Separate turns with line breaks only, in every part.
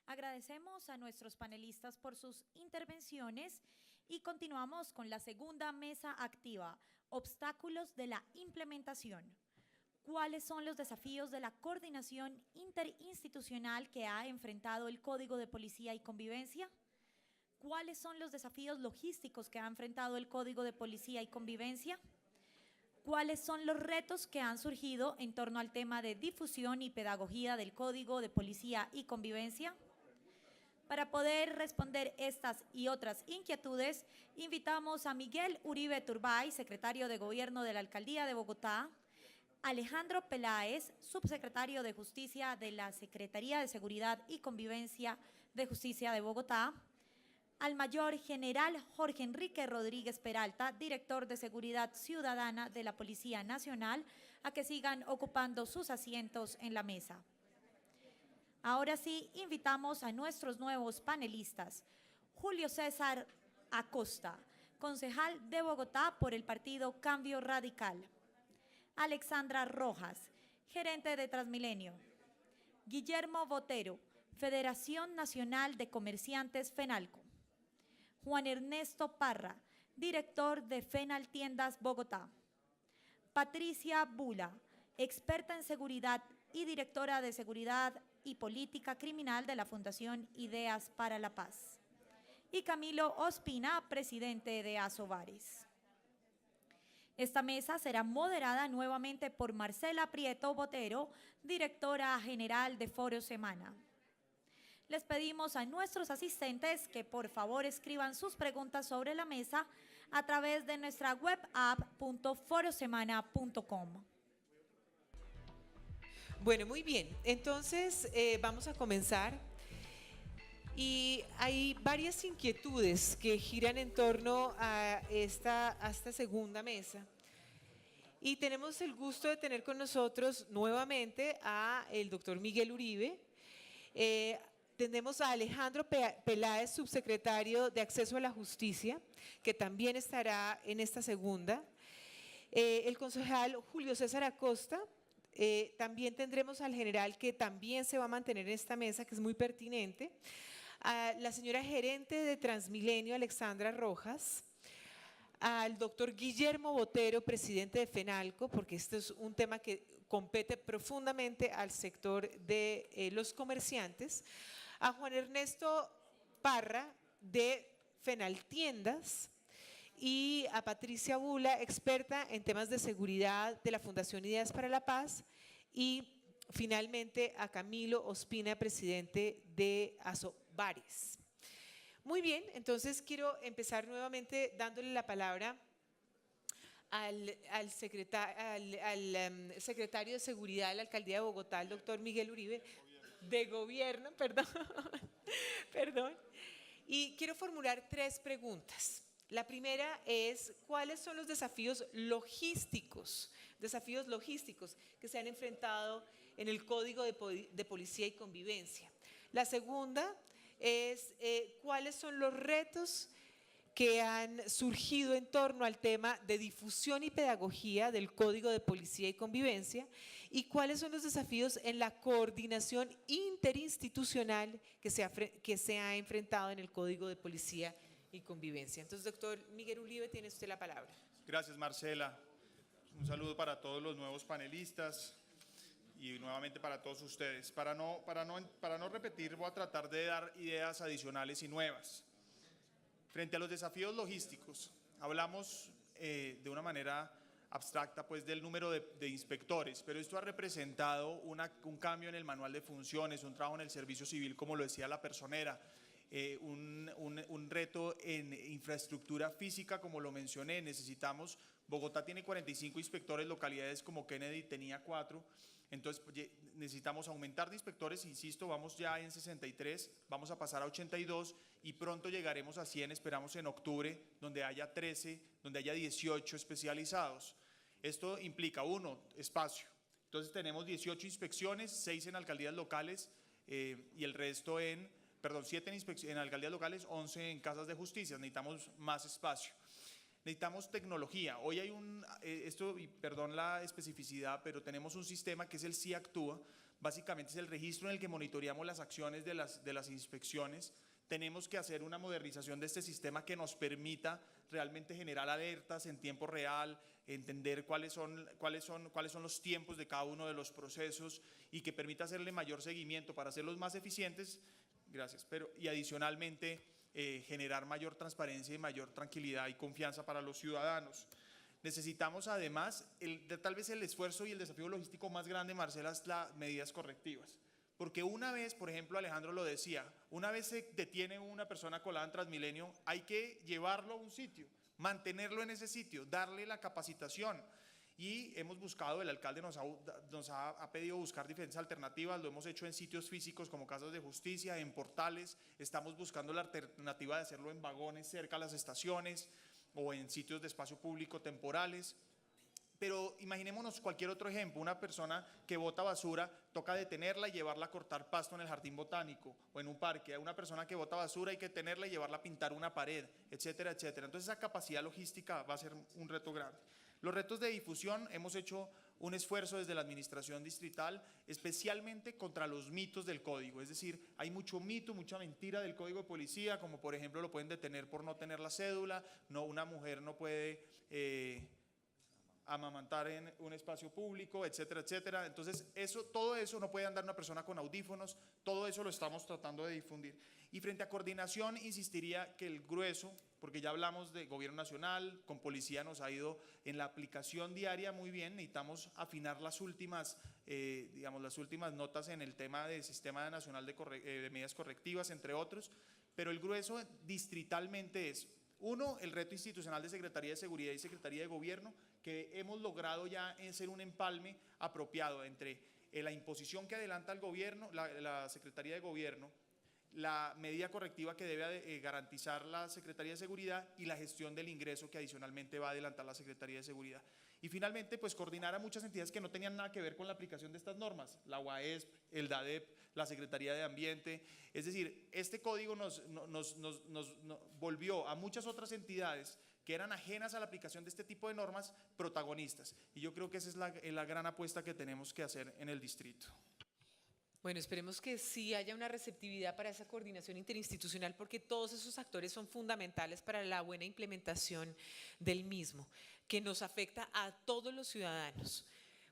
Agradecemos a nuestros panelistas por sus intervenciones y continuamos con la segunda mesa activa, obstáculos de la implementación. ¿Cuáles son los desafíos de la coordinación interinstitucional que ha enfrentado el Código de Policía y Convivencia? ¿Cuáles son los desafíos logísticos que ha enfrentado el Código de Policía y Convivencia? ¿Cuáles son los retos que han surgido en torno al tema de difusión y pedagogía del Código de Policía y Convivencia? Para poder responder estas y otras inquietudes, invitamos a Miguel Uribe Turbay, secretario de Gobierno de la Alcaldía de Bogotá, Alejandro Peláez, subsecretario de Justicia de la Secretaría de Seguridad y Convivencia de Justicia de Bogotá, al mayor general Jorge Enrique Rodríguez Peralta, director de Seguridad Ciudadana de la Policía Nacional, a que sigan ocupando sus asientos en la mesa. Ahora sí, invitamos a nuestros nuevos panelistas. Julio César Acosta, concejal de Bogotá por el partido Cambio Radical. Alexandra Rojas, gerente de Transmilenio. Guillermo Botero, Federación Nacional de Comerciantes FENALCO. Juan Ernesto Parra, director de FENAL Tiendas Bogotá. Patricia Bula, experta en seguridad y directora de Seguridad y Política Criminal de la Fundación Ideas para la Paz. Y Camilo Ospina, presidente de Asobares. Esta mesa será moderada nuevamente por Marcela Prieto Botero, directora general de Foro Semana. Les pedimos a nuestros asistentes que por favor escriban sus preguntas sobre la mesa a través de nuestra web app.forosemana.com.
Bueno, muy bien. Entonces vamos a comenzar. Y hay varias inquietudes que giran en torno a esta segunda mesa. Y tenemos el gusto de tener con nosotros nuevamente a el doctor Miguel Uribe. Tenemos a Alejandro Peláez, subsecretario de Acceso a la Justicia, que también estará en esta segunda. El concejal Julio César Acosta. También tendremos al general que también se va a mantener en esta mesa, que es muy pertinente. A la señora gerente de Transmilenio, Alexandra Rojas. Al doctor Guillermo Botero, presidente de FENALCO, porque este es un tema que compete profundamente al sector de los comerciantes. A Juan Ernesto Parra, de FENAL Tiendas. Y a Patricia Bula, experta en temas de seguridad de la Fundación Ideas para la Paz, y finalmente a Camilo Ospina, presidente de Asobares. Muy bien, entonces quiero empezar nuevamente dándole la palabra al secretario de Seguridad de la Alcaldía de Bogotá, el doctor Miguel Uribe, de Gobierno, perdón. Y quiero formular 3 preguntas. La primera es, ¿cuáles son los desafíos logísticos que se han enfrentado en el Código de Policía y Convivencia? La segunda es, ¿cuáles son los retos que han surgido en torno al tema de difusión y pedagogía del Código de Policía y Convivencia? ¿Y cuáles son los desafíos en la coordinación interinstitucional que se ha enfrentado en el Código de Policía y Convivencia? Entonces, doctor Miguel Uribe, tiene usted la palabra.
Gracias, Marcela. Un saludo para todos los nuevos panelistas y nuevamente para todos ustedes. Para no repetir, voy a tratar de dar ideas adicionales y nuevas. Frente a los desafíos logísticos, hablamos de una manera abstracta pues del número de inspectores, pero esto ha representado un cambio en el manual de funciones, un trabajo en el servicio civil, como lo decía la personera, un reto en infraestructura física, como lo mencioné. Bogotá tiene 45 inspectores, localidades como Kennedy tenía 4, entonces necesitamos aumentar de inspectores, insisto, vamos ya en 63, vamos a pasar a 82 y pronto llegaremos a 100, esperamos en octubre, donde haya 13, donde haya 18 especializados. Esto implica, 1, espacio. Entonces tenemos 18 inspecciones, 6 en alcaldías locales y el resto 7 en alcaldías locales, 11 en casas de justicia. Necesitamos más espacio. Necesitamos tecnología. Hoy hay perdón la especificidad, pero tenemos un sistema que es el Sí Actúa, Básicamente es el registro en el que monitoreamos las acciones de las inspecciones. Tenemos que hacer una modernización de este sistema que nos permita realmente generar alertas en tiempo real, entender cuáles son los tiempos de cada uno de los procesos y que permita hacerle mayor seguimiento para hacerlos más eficientes. Gracias. Y adicionalmente generar mayor transparencia y mayor tranquilidad y confianza para los ciudadanos. Necesitamos además, tal vez el esfuerzo y el desafío logístico más grande, Marcela, es las medidas correctivas. Porque una vez, por ejemplo, Alejandro lo decía, una vez se detiene una persona colada en Transmilenio, hay que llevarlo a un sitio, mantenerlo en ese sitio, darle la capacitación. Y hemos buscado, el alcalde nos ha pedido buscar diferentes alternativas, lo hemos hecho en sitios físicos como casas de justicia, en portales, estamos buscando la alternativa de hacerlo en vagones cerca a las estaciones o en sitios de espacio público temporales. Pero imaginémonos cualquier otro ejemplo, una persona que bota basura, toca detenerla y llevarla a cortar pasto en el jardín botánico o en un parque. Una persona que bota basura hay que detenerla y llevarla a pintar una pared, etcétera, etcétera. Entonces esa capacidad logística va a ser un reto grande. Los retos de difusión, hemos hecho un esfuerzo desde la administración distrital, especialmente contra los mitos del código. Es decir, hay mucho mito, mucha mentira del código de policía, como por ejemplo lo pueden detener por no tener la cédula, una mujer no puede amamantar en un espacio público, etcétera, etcétera. Entonces, todo eso no puede andar una persona con audífonos, todo eso lo estamos tratando de difundir. Y frente a coordinación, insistiría que el grueso, porque ya hablamos de gobierno nacional, con policía nos ha ido en la aplicación diaria muy bien, necesitamos afinar las últimas notas en el tema del Sistema Nacional de Medidas Correctivas, entre otros, pero el grueso distritalmente es, uno, el reto institucional de Secretaría de Seguridad y Secretaría de Gobierno, que hemos logrado ya en ser un empalme apropiado entre la imposición que adelanta el gobierno, la Secretaría de Gobierno, la medida correctiva que debe garantizar la Secretaría de Seguridad y la gestión del ingreso que adicionalmente va a adelantar la Secretaría de Seguridad. Y finalmente, pues coordinar a muchas entidades que no tenían nada que ver con la aplicación de estas normas, la UAESP, el DADEP, la Secretaría de Ambiente. Es decir, este código nos volvió a muchas otras entidades que eran ajenas a la aplicación de este tipo de normas protagonistas. Y yo creo que esa es la gran apuesta que tenemos que hacer en el distrito.
Bueno, esperemos que sí haya una receptividad para esa coordinación interinstitucional, porque todos esos actores son fundamentales para la buena implementación del mismo, que nos afecta a todos los ciudadanos.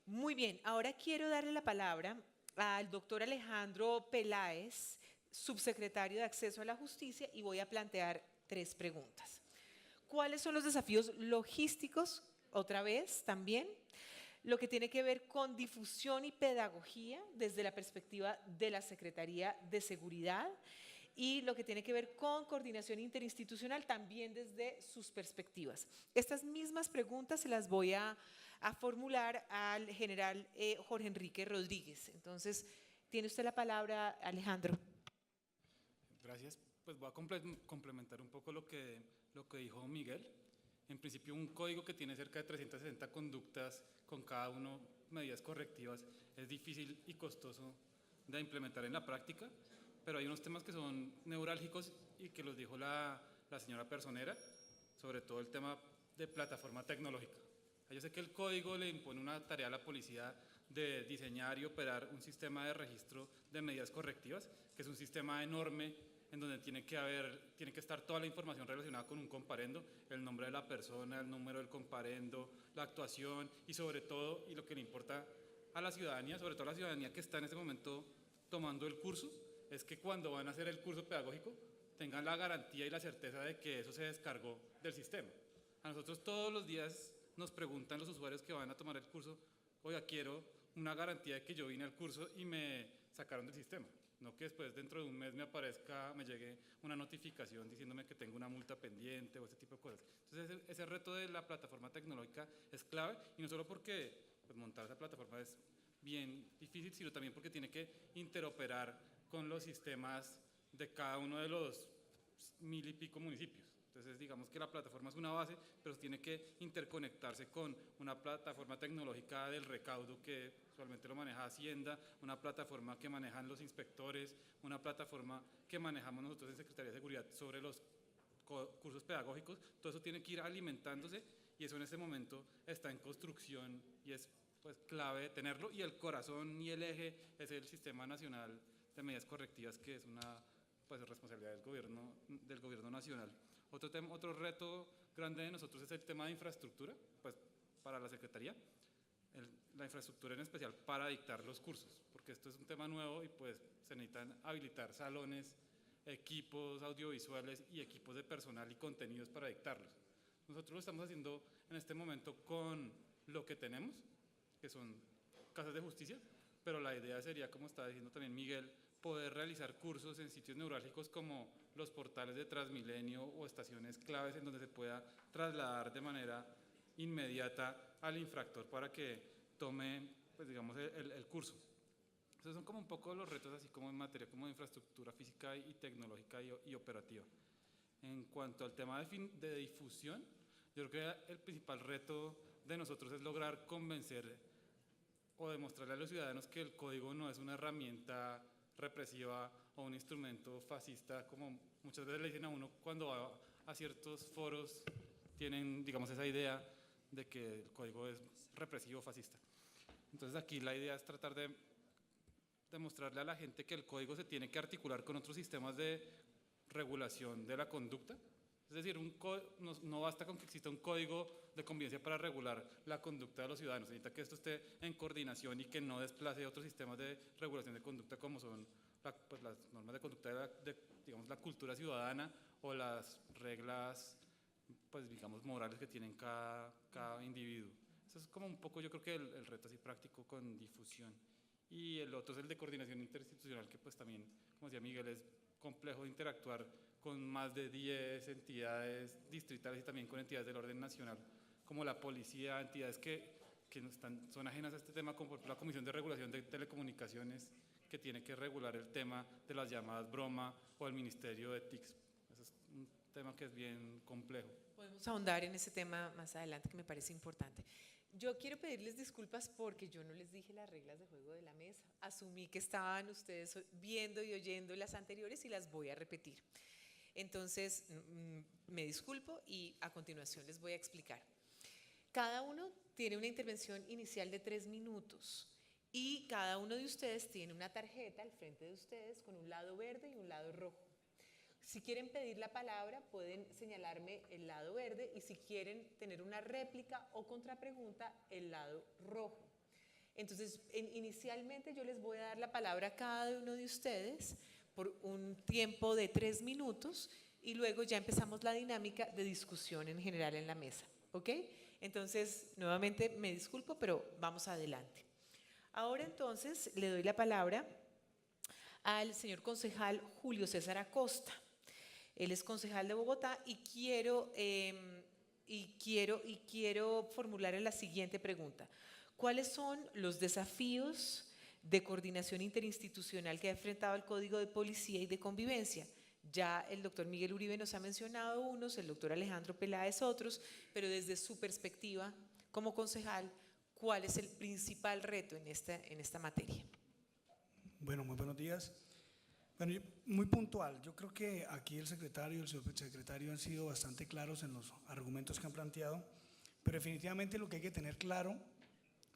Muy bien, ahora quiero darle la palabra al doctor Alejandro Peláez, subsecretario de Acceso a la Justicia, y voy a plantear 3 preguntas. ¿Cuáles son los desafíos logísticos? Otra vez, también. Lo que tiene que ver con difusión y pedagogía desde la perspectiva de la Secretaría de Seguridad, y lo que tiene que ver con coordinación interinstitucional también desde sus perspectivas. Estas mismas preguntas se las voy a formular al general Jorge Enrique Rodríguez. Entonces, tiene usted la palabra, Alejandro.
Gracias. Pues voy a complementar un poco lo que dijo Miguel. En principio, un código que tiene cerca de 360 conductas, con cada uno medidas correctivas, es difícil y costoso de implementar en la práctica, pero hay unos temas que son neurálgicos y que los dijo la señora Personera, sobre todo el tema de plataforma tecnológica. Yo sé que el código le impone una tarea a la policía de diseñar y operar un sistema de registro de medidas correctivas, que es un sistema enorme en donde tiene que estar toda la información relacionada con un comparendo, el nombre de la persona, el número del comparendo, la actuación y sobre todo, y lo que le importa a la ciudadanía, sobre todo a la ciudadanía que está en este momento tomando el curso, es que cuando van a hacer el curso pedagógico tengan la garantía y la certeza de que eso se descargó del sistema. A nosotros todos los días nos preguntan los usuarios que van a tomar el curso, oiga, quiero una garantía de que yo vine al curso y me sacaron del sistema. No que después dentro de un mes me llegue una notificación diciéndome que tengo una multa pendiente o ese tipo de cosas. Entonces ese reto de la plataforma tecnológica es clave, y no solo porque pues, montar esa plataforma es bien difícil, sino también porque tiene que interoperar con los sistemas de cada uno de los 1000 y pico municipios. Entonces digamos que la plataforma es una base, pero tiene que interconectarse con una plataforma tecnológica del recaudo que usualmente lo maneja Hacienda, una plataforma que manejan los inspectores, una plataforma que manejamos nosotros en Secretaría de Seguridad sobre los cursos pedagógicos. Todo eso tiene que ir alimentándose, y eso en este momento está en construcción y es pues clave tenerlo, y el corazón y el eje es el Sistema Nacional de Medidas Correctivas, que es una pues responsabilidad del gobierno nacional. Otro reto grande de nosotros es el tema de infraestructura, pues para la Secretaría, la infraestructura en especial para dictar los cursos, porque esto es un tema nuevo y pues se necesitan habilitar salones, equipos audiovisuales y equipos de personal y contenidos para dictarlos. Nosotros lo estamos haciendo en este momento con lo que tenemos, que son casas de justicia, pero la idea sería, como estaba diciendo también Miguel, poder realizar cursos en sitios neurálgicos como los portales de Transmilenio o estaciones claves en donde se pueda trasladar de manera inmediata al infractor para que tome, pues digamos, el curso. Esos son como un poco los retos, así como en materia como de infraestructura física y tecnológica y operativa. En cuanto al tema de difusión, yo creo que el principal reto de nosotros es lograr convencer o demostrarle a los ciudadanos que el código no es una herramienta represiva o un instrumento fascista, como muchas veces le dicen a uno cuando va a ciertos foros, tienen, digamos, esa idea de que el código es represivo o fascista. Entonces aquí la idea es tratar de demostrarle a la gente que el código se tiene que articular con otros sistemas de regulación de la conducta. Es decir, no basta con que exista un código de convivencia para regular la conducta de los ciudadanos, se necesita que esto esté en coordinación y que no desplace otros sistemas de regulación de conducta como son pues, las normas de conducta digamos, la cultura ciudadana o las reglas, pues digamos, morales que tienen cada individuo. Eso es como un poco, yo creo que el reto así práctico con difusión. Y el otro es el de coordinación interinstitucional, que pues también, como decía Miguel, es complejo de interactuar con más de 10 entidades distritales y también con entidades del orden nacional, como la policía, entidades que son ajenas a este tema, como por ejemplo la Comisión de Regulación de Telecomunicaciones, que tiene que regular el tema de las llamadas broma, o el Ministerio de TICS. Ese es un tema que es bien complejo.
Podemos ahondar en ese tema más adelante, que me parece importante. Yo quiero pedirles disculpas porque yo no les dije las reglas de juego de la mesa. Asumí que estaban ustedes viendo y oyendo las anteriores y las voy a repetir. Entonces, me disculpo y a continuación les voy a explicar. Cada uno tiene una intervención inicial de 3 minutos y cada uno de ustedes tiene una tarjeta al frente de ustedes con un lado verde y un lado rojo. Si quieren pedir la palabra, pueden señalarme el lado verde y si quieren tener una réplica o contrapregunta, el lado rojo. Entonces, inicialmente yo les voy a dar la palabra a cada uno de ustedes por un tiempo de 3 minutos y luego ya empezamos la dinámica de discusión en general en la mesa, ¿ok? Entonces, nuevamente me disculpo, pero vamos adelante. Ahora entonces le doy la palabra al señor concejal Julio César Acosta. Él es concejal de Bogotá y quiero formularle la siguiente pregunta. ¿Cuáles son los desafíos de coordinación interinstitucional que ha enfrentado el Código de Policía y de Convivencia? Ya el doctor Miguel Uribe nos ha mencionado unos, el doctor Alejandro Peláez otros, pero desde su perspectiva como concejal, ¿cuál es el principal reto en esta materia?
Bueno, muy buenos días. Bueno, muy puntual. Yo creo que aquí el secretario y el subsecretario han sido bastante claros en los argumentos que han planteado, pero definitivamente lo que hay que tener claro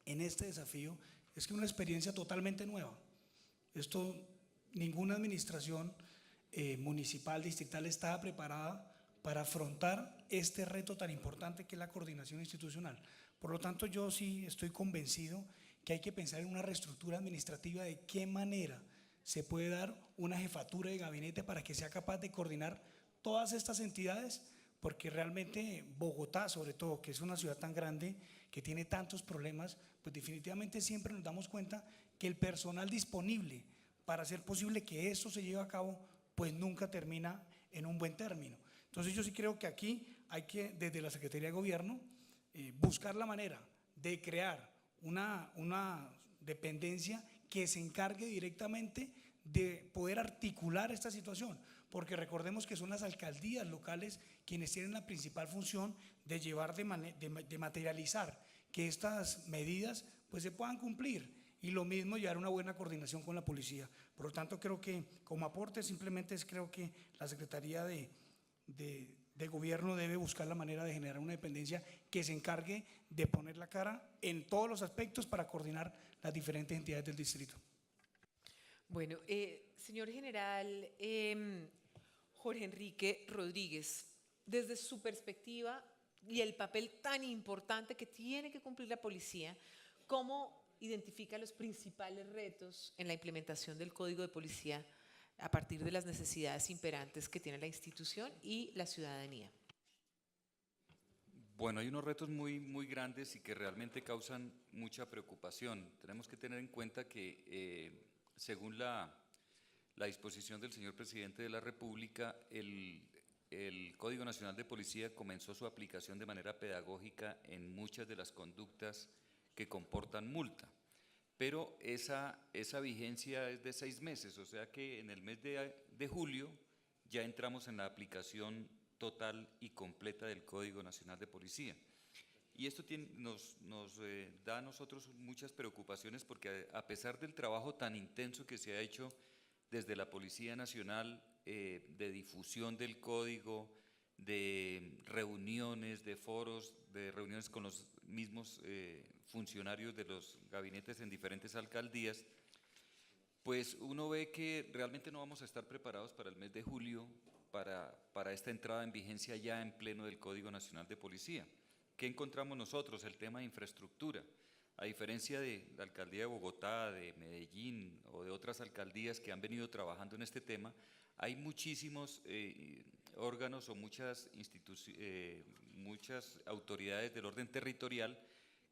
en este desafío es que es una experiencia totalmente nueva. Esto, ninguna administración municipal, distrital estaba preparada para afrontar este reto tan importante que es la coordinación institucional. Por lo tanto, yo sí estoy convencido que hay que pensar en una reestructura administrativa de qué manera se puede dar una jefatura de gabinete para que sea capaz de coordinar todas estas entidades, porque realmente Bogotá, sobre todo, que es una ciudad tan grande, que tiene tantos problemas, pues definitivamente siempre nos damos cuenta que el personal disponible para hacer posible que esto se lleve a cabo, pues nunca termina en un buen término. Entonces yo sí creo que aquí hay que, desde la Secretaría de Gobierno, buscar la manera de crear una dependencia que se encargue directamente de poder articular esta situación, porque recordemos que son las alcaldías locales quienes tienen la principal función de llevar, de materializar que estas medidas pues se puedan cumplir, y lo mismo llevar una buena coordinación con la policía. Por lo tanto, creo que como aporte simplemente creo que la Secretaría de de gobierno debe buscar la manera de generar una dependencia que se encargue de poner la cara en todos los aspectos para coordinar las diferentes entidades del distrito.
Bueno, señor general Jorge Enrique Rodríguez, desde su perspectiva y el papel tan importante que tiene que cumplir la policía, ¿cómo identifica los principales retos en la implementación del Código de Policía a partir de las necesidades imperantes que tiene la institución y la ciudadanía?
Bueno, hay unos retos muy grandes y que realmente causan mucha preocupación. Tenemos que tener en cuenta que según la disposición del señor Presidente de la República, el Código Nacional de Policía comenzó su aplicación de manera pedagógica en muchas de las conductas que comportan multa. Pero esa vigencia es de 6 meses, o sea que en el mes de julio ya entramos en la aplicación total y completa del Código Nacional de Policía. Y esto nos da a nosotros muchas preocupaciones porque a pesar del trabajo tan intenso que se ha hecho desde la Policía Nacional de difusión del código, de reuniones, de foros, de reuniones con los mismos funcionarios de los gabinetes en diferentes alcaldías, pues uno ve que realmente no vamos a estar preparados para el mes de julio para esta entrada en vigencia ya en pleno del Código Nacional de Policía. ¿Qué encontramos nosotros? El tema de infraestructura. A diferencia de la alcaldía de Bogotá, de Medellín o de otras alcaldías que han venido trabajando en este tema, hay muchísimos órganos o muchas autoridades del orden territorial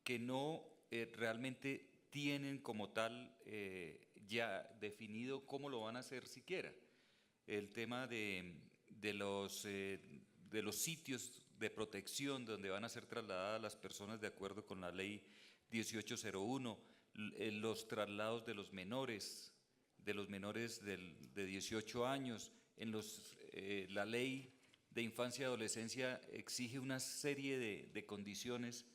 que no realmente tienen como tal ya definido cómo lo van a hacer siquiera. El tema de los sitios de protección donde van a ser trasladadas las personas de acuerdo con la ley 1801, los traslados de los menores de 18 años, la ley de infancia y adolescencia exige una serie de condiciones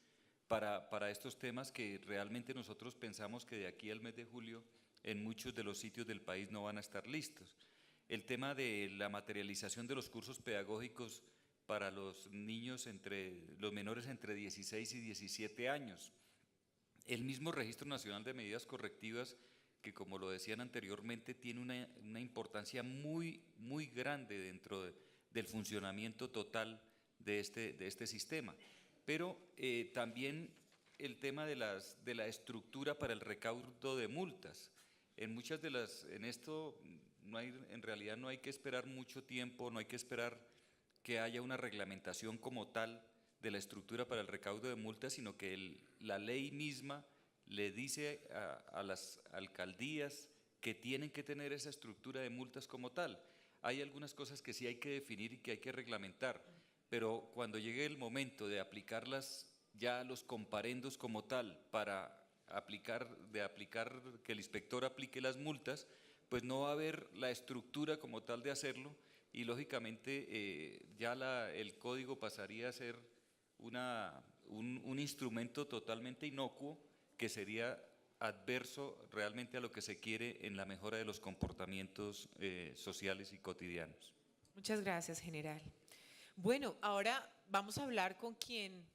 para estos temas que realmente nosotros pensamos que de aquí al mes de julio en muchos de los sitios del país no van a estar listos. El tema de la materialización de los cursos pedagógicos para los menores entre 16 y 17 años. El mismo Registro Nacional de Medidas Correctivas, que como lo decían anteriormente, tiene una importancia muy grande dentro del funcionamiento total de este sistema. Pero también el tema de la estructura para el recaudo de multas. En esto en realidad no hay que esperar mucho tiempo, no hay que esperar que haya una reglamentación como tal de la estructura para el recaudo de multas, sino que la ley misma le dice a las alcaldías que tienen que tener esa estructura de multas como tal. Hay algunas cosas que sí hay que definir y que hay que reglamentar, pero cuando llegue el momento de aplicarlas ya los comparendos como tal para aplicar que el inspector aplique las multas, pues no va a haber la estructura como tal de hacerlo y lógicamente ya el código pasaría a ser un instrumento totalmente inocuo que sería adverso realmente a lo que se quiere en la mejora de los comportamientos sociales y cotidianos.
Muchas gracias, general. Bueno, ahora vamos a hablar con quien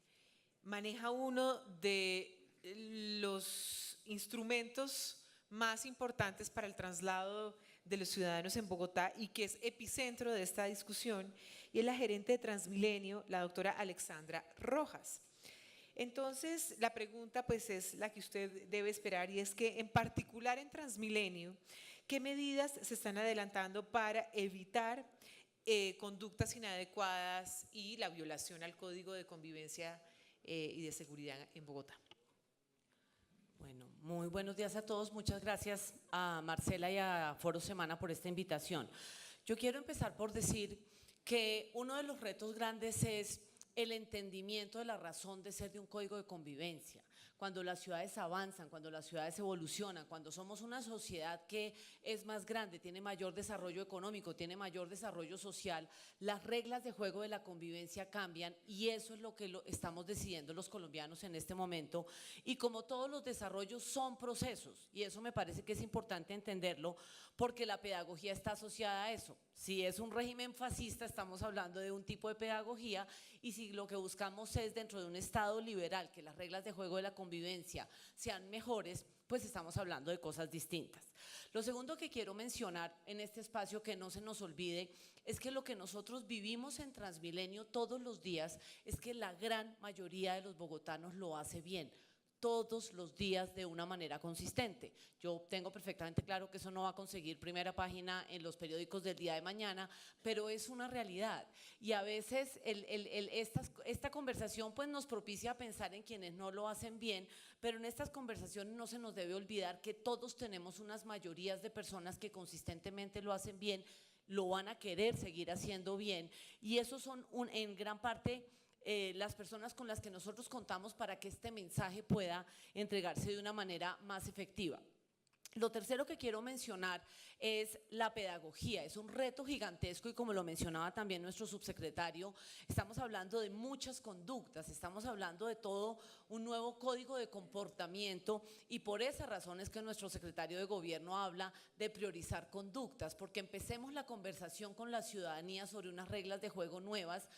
maneja uno de los instrumentos más importantes para el traslado de los ciudadanos en Bogotá y que es epicentro de esta discusión, y es la gerente de Transmilenio, la doctora Alexandra Rojas. Entonces, la pregunta pues es la que usted debe esperar, y es que en particular en Transmilenio, ¿qué medidas se están adelantando para evitar conductas inadecuadas y la violación al Código de Convivencia y de Seguridad en Bogotá?
Bueno, muy buenos días a todos. Muchas gracias a Marcela y a Foro Semana por esta invitación. Yo quiero empezar por decir que uno de los retos grandes es el entendimiento de la razón de ser de un código de convivencia. Cuando las ciudades avanzan, cuando las ciudades evolucionan, cuando somos una sociedad que es más grande, tiene mayor desarrollo económico, tiene mayor desarrollo social, las reglas de juego de la convivencia cambian, y eso es lo que estamos decidiendo los colombianos en este momento. Y como todos los desarrollos son procesos, y eso me parece que es importante entenderlo, porque la pedagogía está asociada a eso. Si es un régimen fascista, estamos hablando de un tipo de pedagogía, y si lo que buscamos es dentro de un Estado liberal que las reglas de juego de la convivencia sean mejores, pues estamos hablando de cosas distintas. Lo segundo que quiero mencionar en este espacio, que no se nos olvide, es que lo que nosotros vivimos en Transmilenio todos los días es que la gran mayoría de los bogotanos lo hace bien, todos los días de una manera consistente. Yo tengo perfectamente claro que eso no va a conseguir primera página en los periódicos del día de mañana, pero es una realidad. Y a veces esta conversación pues nos propicia a pensar en quienes no lo hacen bien, pero en estas conversaciones no se nos debe olvidar que todos tenemos unas mayorías de personas que consistentemente lo hacen bien, lo van a querer seguir haciendo bien, y esos son en gran parte las personas con las que nosotros contamos para que este mensaje pueda entregarse de una manera más efectiva. Lo tercero que quiero mencionar es la pedagogía. Es un reto gigantesco y, como lo mencionaba también nuestro subsecretario, estamos hablando de muchas conductas, estamos hablando de todo un nuevo código de comportamiento, y por esa razón es que nuestro secretario de Gobierno habla de priorizar conductas, porque empecemos la conversación con la ciudadanía sobre unas reglas de juego nuevas.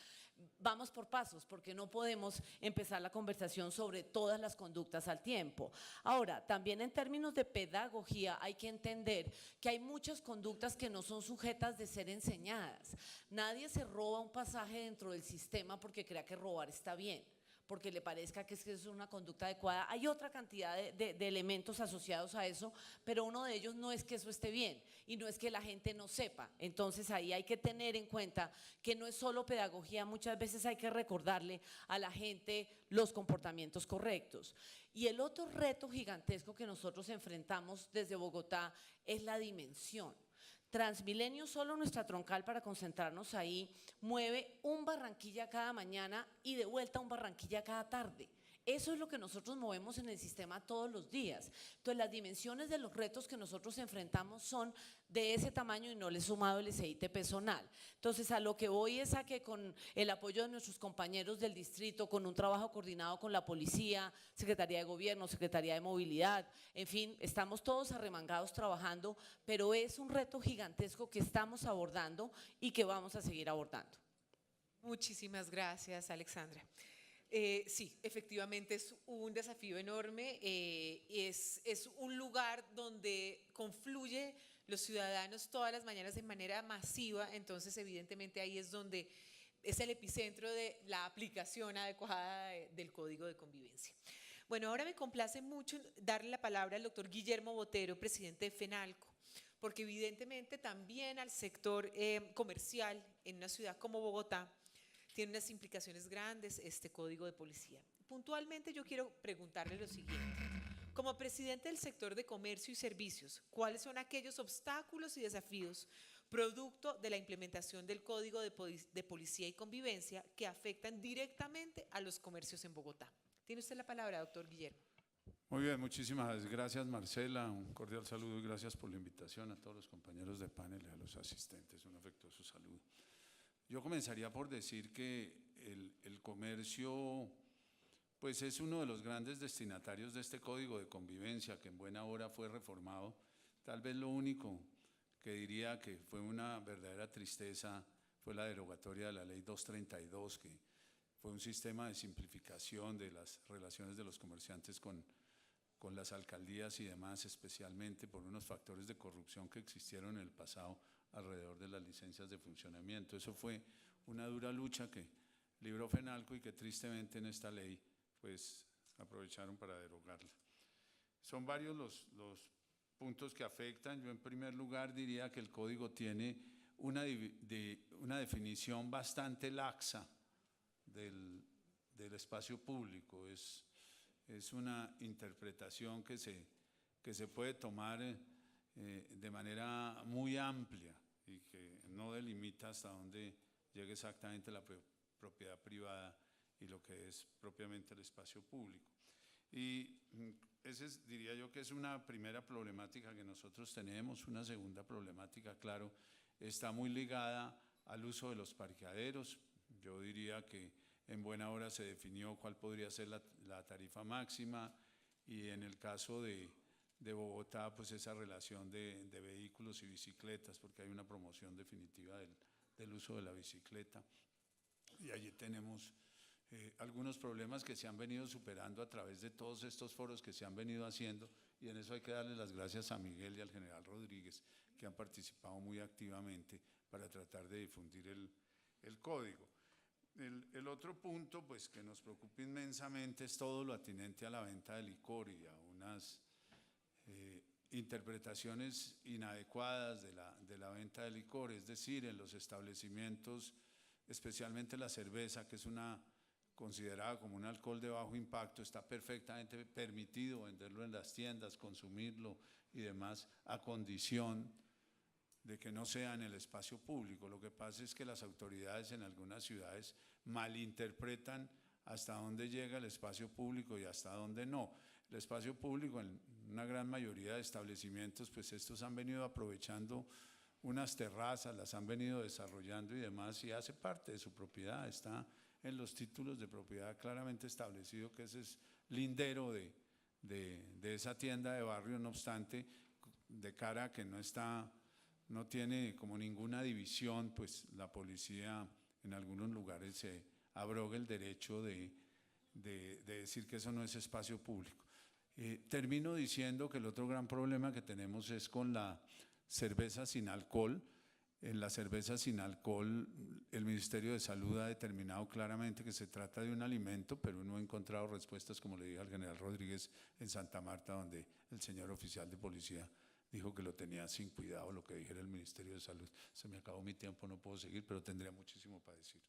Vamos por pasos, porque no podemos empezar la conversación sobre todas las conductas al tiempo. Ahora, también en términos de pedagogía hay que entender que hay muchas conductas que no son sujetas de ser enseñadas. Nadie se roba un pasaje dentro del sistema porque crea que robar está bien, porque le parezca que es una conducta adecuada. Hay otra cantidad de elementos asociados a eso, pero uno de ellos no es que eso esté bien y no es que la gente no sepa. Entonces ahí hay que tener en cuenta que no es solo pedagogía, muchas veces hay que recordarle a la gente los comportamientos correctos. Y el otro reto gigantesco que nosotros enfrentamos desde Bogotá es la dimensión. Transmilenio, solo nuestra troncal, para concentrarnos ahí, mueve un Barranquilla cada mañana y de vuelta un Barranquilla cada tarde. Eso es lo que nosotros movemos en el sistema todos los días. Entonces, las dimensiones de los retos que nosotros enfrentamos son de ese tamaño, y no le he sumado el SIT personal. Entonces, a lo que voy es a que con el apoyo de nuestros compañeros del distrito, con un trabajo coordinado con la policía, Secretaría de Gobierno, Secretaría de Movilidad, en fin, estamos todos arremangados trabajando, pero es un reto gigantesco que estamos abordando y que vamos a seguir abordando.
Muchísimas gracias, Alexandra. Sí, efectivamente es un desafío enorme, es un lugar donde confluye los ciudadanos todas las mañanas de manera masiva, entonces evidentemente ahí es donde es el epicentro de la aplicación adecuada del Código de Convivencia. Bueno, ahora me complace mucho darle la palabra al doctor Guillermo Botero, presidente de FENALCO, porque evidentemente también al sector comercial en una ciudad como Bogotá tiene unas implicaciones grandes este código de policía. Puntualmente yo quiero preguntarle lo siguiente. Como presidente del sector de comercio y servicios, ¿cuáles son aquellos obstáculos y desafíos producto de la implementación del Código de Policía y Convivencia que afectan directamente a los comercios en Bogotá? Tiene usted la palabra, doctor Guillermo.
Muy bien, muchísimas gracias, Marcela, un cordial saludo y gracias por la invitación a todos los compañeros de panel y a los asistentes, un afectuoso saludo. Yo comenzaría por decir que el comercio pues es uno de los grandes destinatarios de este Código de Convivencia, que en buena hora fue reformado. Tal vez lo único que diría que fue una verdadera tristeza fue la derogatoria de la Ley 232, que fue un sistema de simplificación de las relaciones de los comerciantes con las alcaldías y demás, especialmente por unos factores de corrupción que existieron en el pasado alrededor de las licencias de funcionamiento. Eso fue una dura lucha que libró FENALCO y que tristemente en esta ley pues aprovecharon para derogarla. Son varios los puntos que afectan. Yo en primer lugar diría que el código tiene una definición bastante laxa del espacio público. Es una interpretación que se puede tomar de manera muy amplia y que no delimita hasta dónde llegue exactamente la propiedad privada y lo que es propiamente el espacio público. Y diría yo que es una primera problemática que nosotros tenemos. Una segunda problemática, claro, está muy ligada al uso de los parqueaderos. Yo diría que en buena hora se definió cuál podría ser la tarifa máxima, y en el caso de de Bogotá, pues esa relación de vehículos y bicicletas, porque hay una promoción definitiva del uso de la bicicleta. Y allí tenemos algunos problemas que se han venido superando a través de todos estos foros que se han venido haciendo, y en eso hay que darle las gracias a Miguel y al general Rodríguez, que han participado muy activamente para tratar de difundir el código. El otro punto, pues, que nos preocupa inmensamente es todo lo atinente a la venta de licor y a unas interpretaciones inadecuadas de la venta de licor, es decir, en los establecimientos, especialmente la cerveza, que es considerada como un alcohol de bajo impacto, está perfectamente permitido venderlo en las tiendas, consumirlo y demás, a condición de que no sea en el espacio público. Lo que pasa es que las autoridades en algunas ciudades malinterpretan hasta dónde llega el espacio público y hasta dónde no. El espacio público, en una gran mayoría de establecimientos, pues estos han venido aprovechando unas terrazas, las han venido desarrollando y demás, y hace parte de su propiedad, está en los títulos de propiedad claramente establecido que ese es lindero de esa tienda de barrio. No obstante, de cara a que no tiene como ninguna división, pues la policía en algunos lugares se abroga el derecho de decir que eso no es espacio público. Termino diciendo que el otro gran problema que tenemos es con la cerveza sin alcohol. En la cerveza sin alcohol, el Ministerio de Salud ha determinado claramente que se trata de un alimento, pero no he encontrado respuestas, como le dije al general Rodríguez, en Santa Marta, donde el señor oficial de policía dijo que lo tenía sin cuidado, lo que dijera el Ministerio de Salud. Se me acabó mi tiempo, no puedo seguir, pero tendría muchísimo para decir.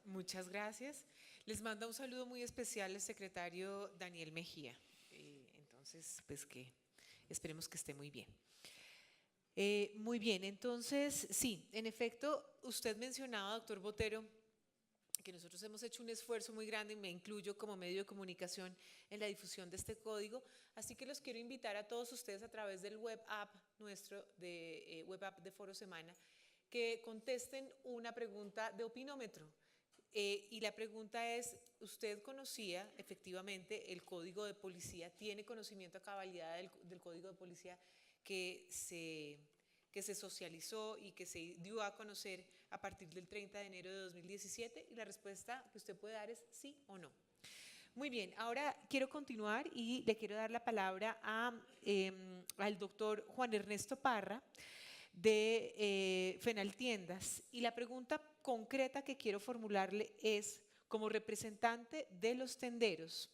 Muchas gracias. Les manda un saludo muy especial el secretario Daniel Mejía. Entonces, pues que esperemos que esté muy bien. Muy bien, entonces, sí, en efecto, usted mencionaba, doctor Botero, que nosotros hemos hecho un esfuerzo muy grande, y me incluyo como medio de comunicación, en la difusión de este código, así que los quiero invitar a todos ustedes a través del web app nuestro, web app de Foro Semana, que contesten una pregunta de opinómetro. Y la pregunta es, ¿usted conocía efectivamente el código de policía? ¿Tiene conocimiento a cabalidad del código de policía que se socializó y que se dio a conocer a partir del 30 de enero de 2017? Y la respuesta que usted puede dar es sí o no. Muy bien, ahora quiero continuar y le quiero dar la palabra al doctor Juan Ernesto Parra de Fenaltiendas. Y la pregunta concreta que quiero formularle es, como representante de los tenderos,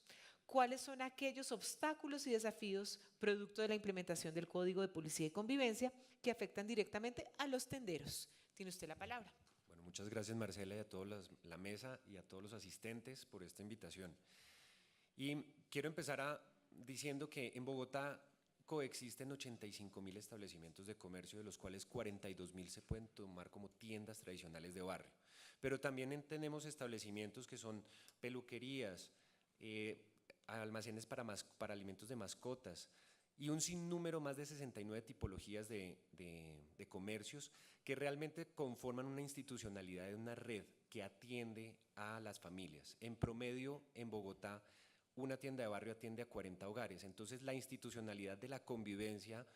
¿cuáles son aquellos obstáculos y desafíos producto de la implementación del Código de Policía y Convivencia que afectan directamente a los tenderos? Tiene usted la palabra.
Bueno, muchas gracias, Marcela, y a toda la mesa y a todos los asistentes por esta invitación. Y quiero empezar diciendo que en Bogotá coexisten 85.000 establecimientos de comercio, de los cuales 42.000 se pueden tomar como tiendas tradicionales de barrio. Pero también tenemos establecimientos que son peluquerías, almacenes para alimentos de mascotas y un sinnúmero más de 69 tipologías de comercios que realmente conforman una institucionalidad de una red que atiende a las familias. En promedio, en Bogotá, una tienda de barrio atiende a 40 hogares, entonces la institucionalidad de la convivencia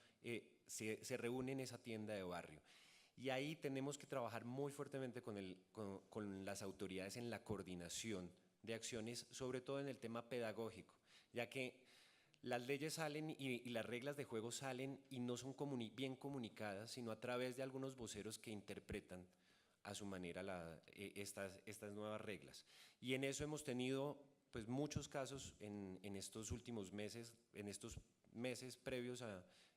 se reúne en esa tienda de barrio. Y ahí tenemos que trabajar muy fuertemente con las autoridades en la coordinación de acciones, sobre todo en el tema pedagógico, ya que las leyes salen y las reglas de juego salen y no son bien comunicadas, sino a través de algunos voceros que interpretan a su manera estas nuevas reglas. Y en eso hemos tenido pues muchos casos en estos últimos meses, en estos meses previos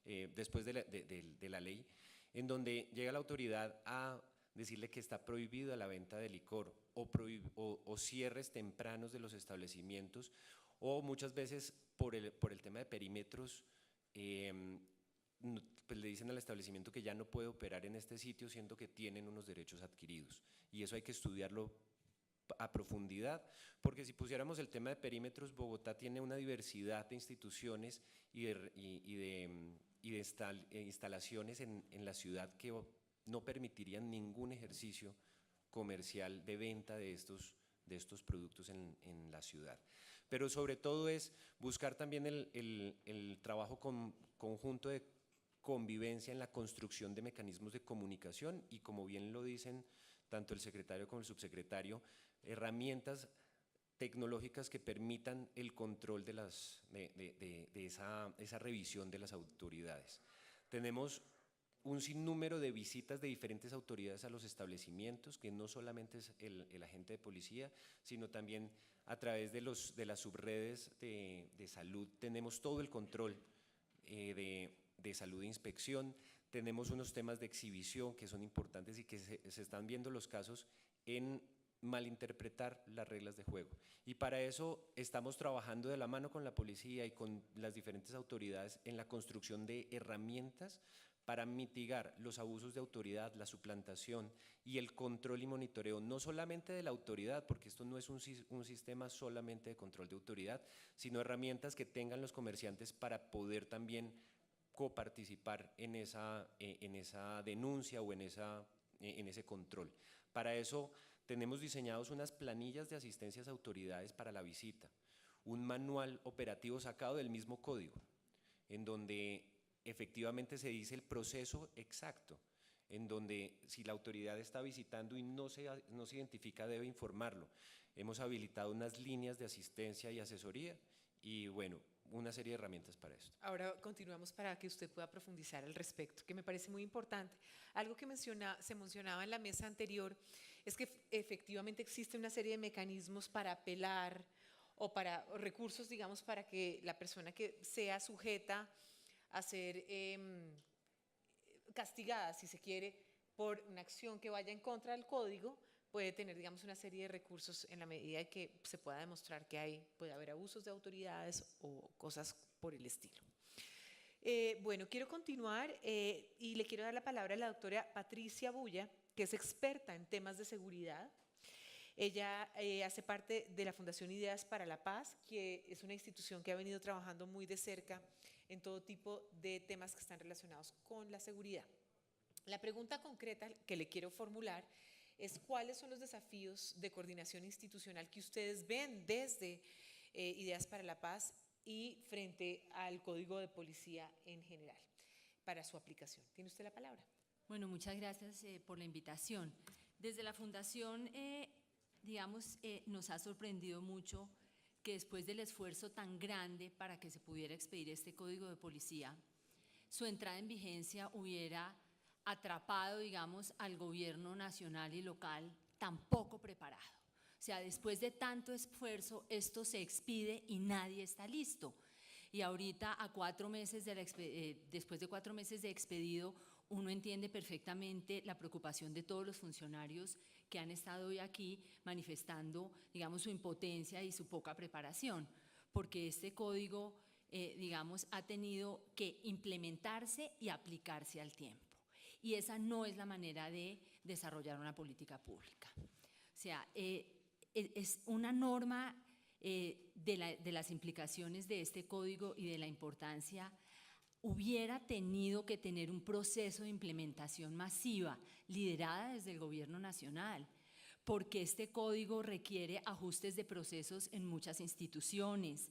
después de la ley, en donde llega la autoridad a decirle que está prohibida la venta de licor o cierres tempranos de los establecimientos, o muchas veces por el tema de perímetros, pues le dicen al establecimiento que ya no puede operar en este sitio, siendo que tienen unos derechos adquiridos. Y eso hay que estudiarlo a profundidad, porque si pusiéramos el tema de perímetros, Bogotá tiene una diversidad de instituciones y de instalaciones en la ciudad que no permitirían ningún ejercicio comercial de venta de estos productos en la ciudad. pero sobre todo es buscar también el trabajo conjunto de convivencia en la construcción de mecanismos de comunicación y, como bien lo dicen tanto el secretario como el subsecretario, herramientas tecnológicas que permitan el control de esa revisión de las autoridades. Tenemos un sinnúmero de visitas de diferentes autoridades a los establecimientos, que no solamente es el agente de policía, sino también a través de las subredes de salud. Tenemos todo el control de salud e inspección, tenemos unos temas de exhibición que son importantes y que se están viendo los casos en malinterpretar las reglas de juego. Y para eso estamos trabajando de la mano con la policía y con las diferentes autoridades en la construcción de herramientas para mitigar los abusos de autoridad, la suplantación y el control y monitoreo, no solamente de la autoridad, porque esto no es un sistema solamente de control de autoridad, sino herramientas que tengan los comerciantes para poder también coparticipar en esa denuncia o en ese control. Para eso tenemos diseñados unas planillas de asistencias a autoridades para la visita, un manual operativo sacado del mismo código, en donde efectivamente se dice el proceso exacto, en donde si la autoridad está visitando y no se identifica, debe informarlo. Hemos habilitado unas líneas de asistencia y asesoría y, bueno, una serie de herramientas para esto.
Ahora continuamos para que usted pueda profundizar al respecto, que me parece muy importante. Algo que se mencionaba en la mesa anterior es que efectivamente existe una serie de mecanismos para apelar o para recursos, digamos, para que la persona que sea sujeta a ser castigada, si se quiere, por una acción que vaya en contra del código, puede tener, digamos, una serie de recursos en la medida de que se pueda demostrar que puede haber abusos de autoridades o cosas por el estilo. Bueno, quiero continuar y le quiero dar la palabra a la doctora Patricia Bulla, que es experta en temas de seguridad. Ella hace parte de la Fundación Ideas para la Paz, que es una institución que ha venido trabajando muy de cerca en todo tipo de temas que están relacionados con la seguridad. La pregunta concreta que le quiero formular es cuáles son los desafíos de coordinación institucional que ustedes ven desde Ideas para la Paz y frente al Código de Policía en general para su aplicación. ¿Tiene usted la palabra?
Bueno, muchas gracias por la invitación. Desde la Fundación, nos ha sorprendido mucho que después del esfuerzo tan grande para que se pudiera expedir este Código de Policía, su entrada en vigencia hubiera atrapado, al gobierno nacional y local tan poco preparado. O sea, después de tanto esfuerzo, esto se expide y nadie está listo. Y ahorita, después de 4 meses de expedido, uno entiende perfectamente la preocupación de todos los funcionarios que han estado hoy aquí manifestando, su impotencia y su poca preparación, porque este código, ha tenido que implementarse y aplicarse al tiempo. Y esa no es la manera de desarrollar una política pública. O sea, es una norma de las implicaciones de este código y de la importancia. Hubiera tenido que tener un proceso de implementación masiva liderada desde el gobierno nacional, porque este código requiere ajustes de procesos en muchas instituciones,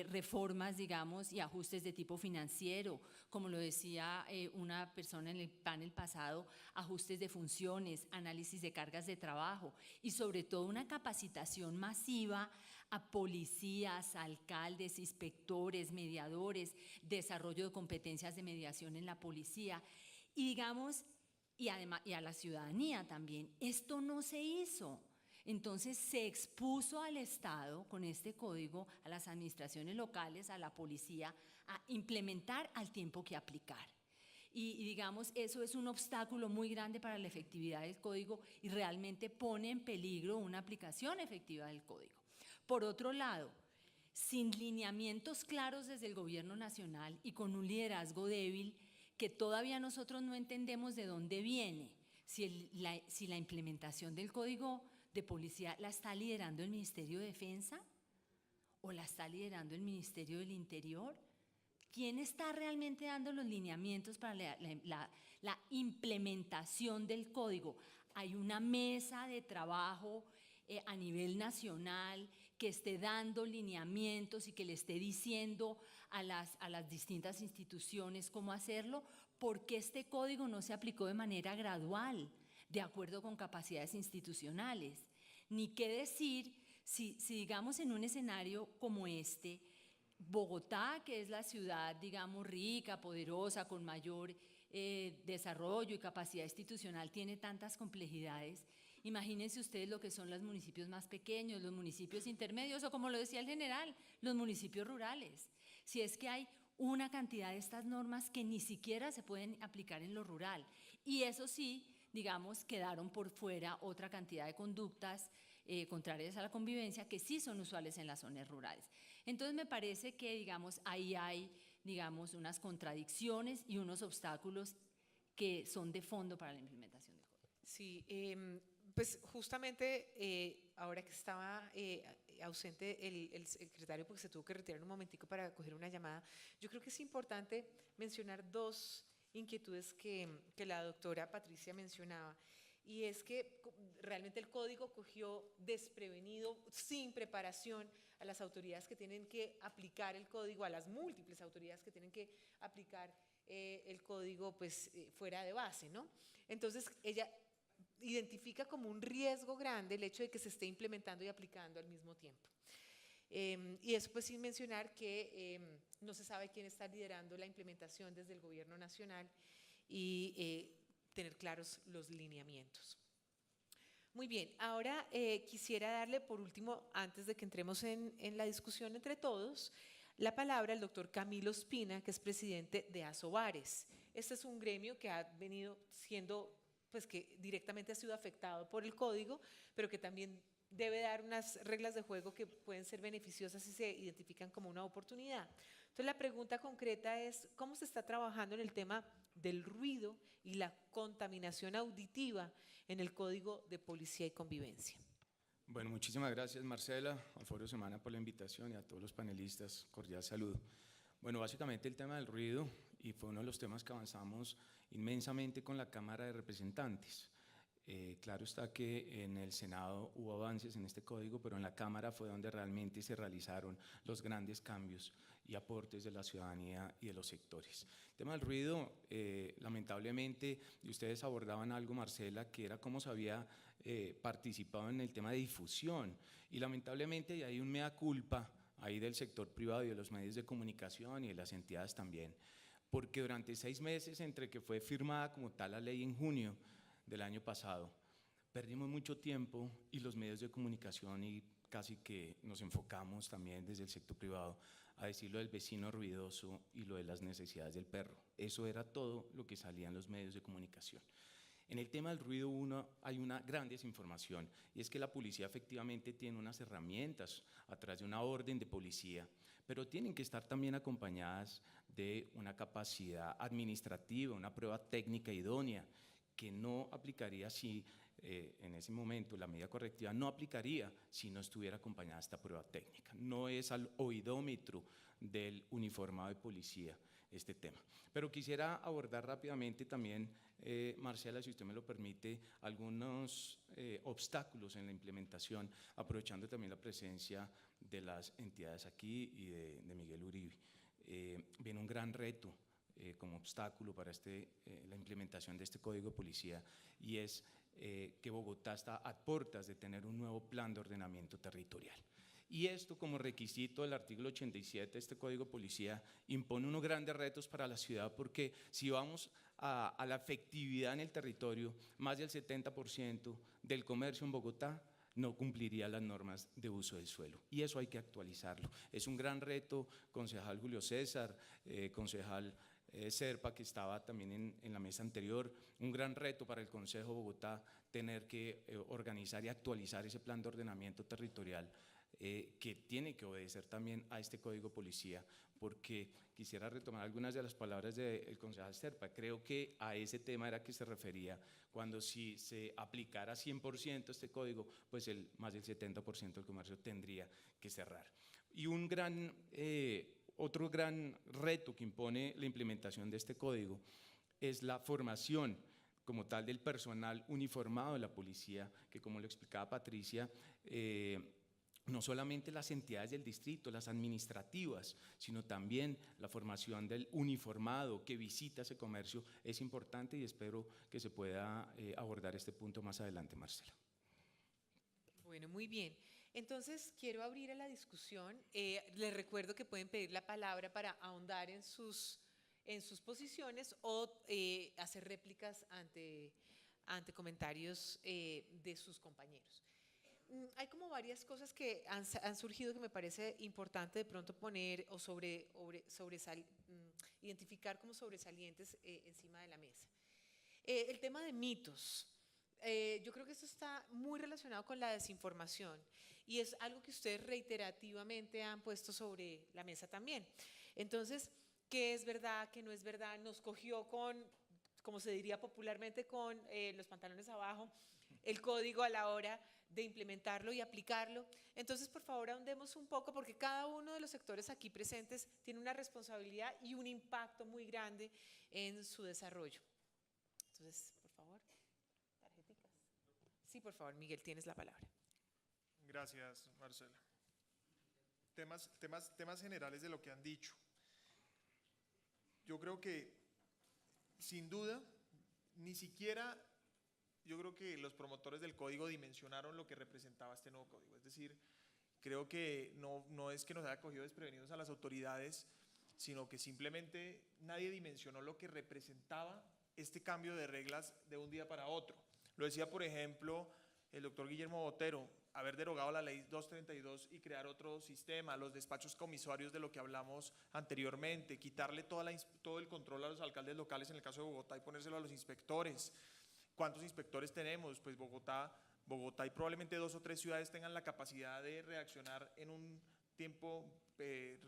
reformas, y ajustes de tipo financiero, como lo decía una persona en el panel pasado, ajustes de funciones, análisis de cargas de trabajo y sobre todo una capacitación masiva a policías, alcaldes, inspectores, mediadores, desarrollo de competencias de mediación en la policía y a la ciudadanía también. Esto no se hizo. Entonces se expuso al Estado con este código, a las administraciones locales, a la policía, a implementar al tiempo que aplicar. Y eso es un obstáculo muy grande para la efectividad del código y realmente pone en peligro una aplicación efectiva del código. Por otro lado, sin lineamientos claros desde el gobierno nacional y con un liderazgo débil que todavía nosotros no entendemos de dónde viene, si la implementación del código de policía la está liderando el Ministerio de Defensa o la está liderando el Ministerio del Interior. ¿Quién está realmente dando los lineamientos para la implementación del código? Hay una mesa de trabajo a nivel nacional que esté dando lineamientos y que le esté diciendo a las distintas instituciones cómo hacerlo, porque este código no se aplicó de manera gradual, de acuerdo con capacidades institucionales. Ni qué decir si digamos en un escenario como este, Bogotá, que es la ciudad, digamos, rica, poderosa, con mayor desarrollo y capacidad institucional, tiene tantas complejidades. Imagínense ustedes lo que son los municipios más pequeños, los municipios intermedios o, como lo decía el general, los municipios rurales. Si es que hay una cantidad de estas normas que ni siquiera se pueden aplicar en lo rural. Y eso sí, digamos, quedaron por fuera otra cantidad de conductas contrarias a la convivencia que sí son usuales en las zonas rurales. Entonces me parece que, digamos, ahí hay, digamos, unas contradicciones y unos obstáculos que son de fondo para la implementación del código.
Sí, pues justamente ahora que estaba ausente el secretario porque se tuvo que retirar un momentico para coger una llamada, yo creo que es importante mencionar dos inquietudes que la doctora Patricia mencionaba, y es que realmente el código cogió desprevenido, sin preparación, a las autoridades que tienen que aplicar el código, a las múltiples autoridades que tienen que aplicar el código, pues fuera de base, ¿no? Entonces ella identifica como un riesgo grande el hecho de que se esté implementando y aplicando al mismo tiempo. Y eso pues sin mencionar que no se sabe quién está liderando la implementación desde el gobierno nacional y tener claros los lineamientos. Muy bien, ahora quisiera darle por último, antes de que entremos en la discusión entre todos, la palabra al doctor Camilo Espina, que es presidente de Asobares. Este es un gremio que ha venido siendo, pues que directamente ha sido afectado por el código, pero que también debe dar unas reglas de juego que pueden ser beneficiosas si se identifican como una oportunidad. Entonces la pregunta concreta es, ¿cómo se está trabajando en el tema del ruido y la contaminación auditiva en el Código de Policía y Convivencia?
Bueno, muchísimas gracias Marcela, al Foro Semana por la invitación y a todos los panelistas, cordial saludo. Bueno, básicamente el tema del ruido, y fue uno de los temas que avanzamos inmensamente con la Cámara de Representantes. Claro está que en el Senado hubo avances en este código, pero en la Cámara fue donde realmente se realizaron los grandes cambios y aportes de la ciudadanía y de los sectores. El tema del ruido, lamentablemente, y ustedes abordaban algo, Marcela, que era cómo se había participado en el tema de difusión, y lamentablemente hay un mea culpa ahí del sector privado y de los medios de comunicación y de las entidades también, porque durante 6 meses, entre que fue firmada como tal la ley en junio del año pasado, perdimos mucho tiempo y los medios de comunicación y casi que nos enfocamos también desde el sector privado a decir lo del vecino ruidoso y lo de las necesidades del perro. Eso era todo lo que salía en los medios de comunicación. En el tema del ruido hay una gran desinformación, y es que la policía efectivamente tiene unas herramientas a través de una orden de policía, pero tienen que estar también acompañadas de una capacidad administrativa, una prueba técnica idónea, que no aplicaría si en ese momento la medida correctiva no aplicaría si no estuviera acompañada esta prueba técnica. No es al oidómetro del uniformado de policía este tema. Pero quisiera abordar rápidamente también, Marcela, si usted me lo permite, algunos obstáculos en la implementación, aprovechando también la presencia de las entidades aquí y de Miguel Uribe. Viene un gran reto como obstáculo para la implementación de este Código de Policía, y es que Bogotá está a puertas de tener un nuevo plan de ordenamiento territorial. Y esto, como requisito del artículo 87 de este Código de Policía, impone unos grandes retos para la ciudad, porque si vamos a la efectividad en el territorio, más del 70% del comercio en Bogotá no cumpliría las normas de uso del suelo, y eso hay que actualizarlo. Es un gran reto, concejal Julio César, concejal Serpa, que estaba también en la mesa anterior, un gran reto para el Consejo de Bogotá tener que organizar y actualizar ese plan de ordenamiento territorial que tiene que obedecer también a este Código de Policía, porque quisiera retomar algunas de las palabras del concejal Serpa. Creo que a ese tema era que se refería, cuando si se aplicara 100% este código, pues más del 70% del comercio tendría que cerrar. Y otro gran reto que impone la implementación de este código es la formación como tal del personal uniformado de la policía, que, como lo explicaba Patricia, no solamente las entidades del distrito, las administrativas, sino también la formación del uniformado que visita ese comercio es importante y espero que se pueda abordar este punto más adelante, Marcela.
Bueno, muy bien. Entonces, quiero abrir a la discusión. Les recuerdo que pueden pedir la palabra para ahondar en sus posiciones o hacer réplicas ante comentarios de sus compañeros. Hay como varias cosas que han surgido que me parece importante de pronto poner o identificar como sobresalientes encima de la mesa. El tema de mitos. Yo creo que esto está muy relacionado con la desinformación y es algo que ustedes reiterativamente han puesto sobre la mesa también. Entonces, ¿qué es verdad, qué no es verdad? Nos cogió con, como se diría popularmente, con los pantalones abajo, el código a la hora de implementarlo y aplicarlo. Entonces, por favor, ahondemos un poco porque cada uno de los sectores aquí presentes tiene una responsabilidad y un impacto muy grande en su desarrollo. Entonces, por favor, tarjeticas. Sí, por favor, Miguel, tienes la palabra.
Gracias, Marcela. Temas generales de lo que han dicho. Yo creo que, sin duda, ni siquiera yo creo que los promotores del código dimensionaron lo que representaba este nuevo código. Es decir, creo que no es que nos haya cogido desprevenidos a las autoridades, sino que simplemente nadie dimensionó lo que representaba este cambio de reglas de un día para otro. Lo decía, por ejemplo, el doctor Guillermo Botero, haber derogado la ley 232 y crear otro sistema, los despachos comisarios de lo que hablamos anteriormente, quitarle todo el control a los alcaldes locales en el caso de Bogotá y ponérselo a los inspectores. ¿Cuántos inspectores tenemos? Pues Bogotá y probablemente 2 o 3 ciudades tengan la capacidad de reaccionar en un tiempo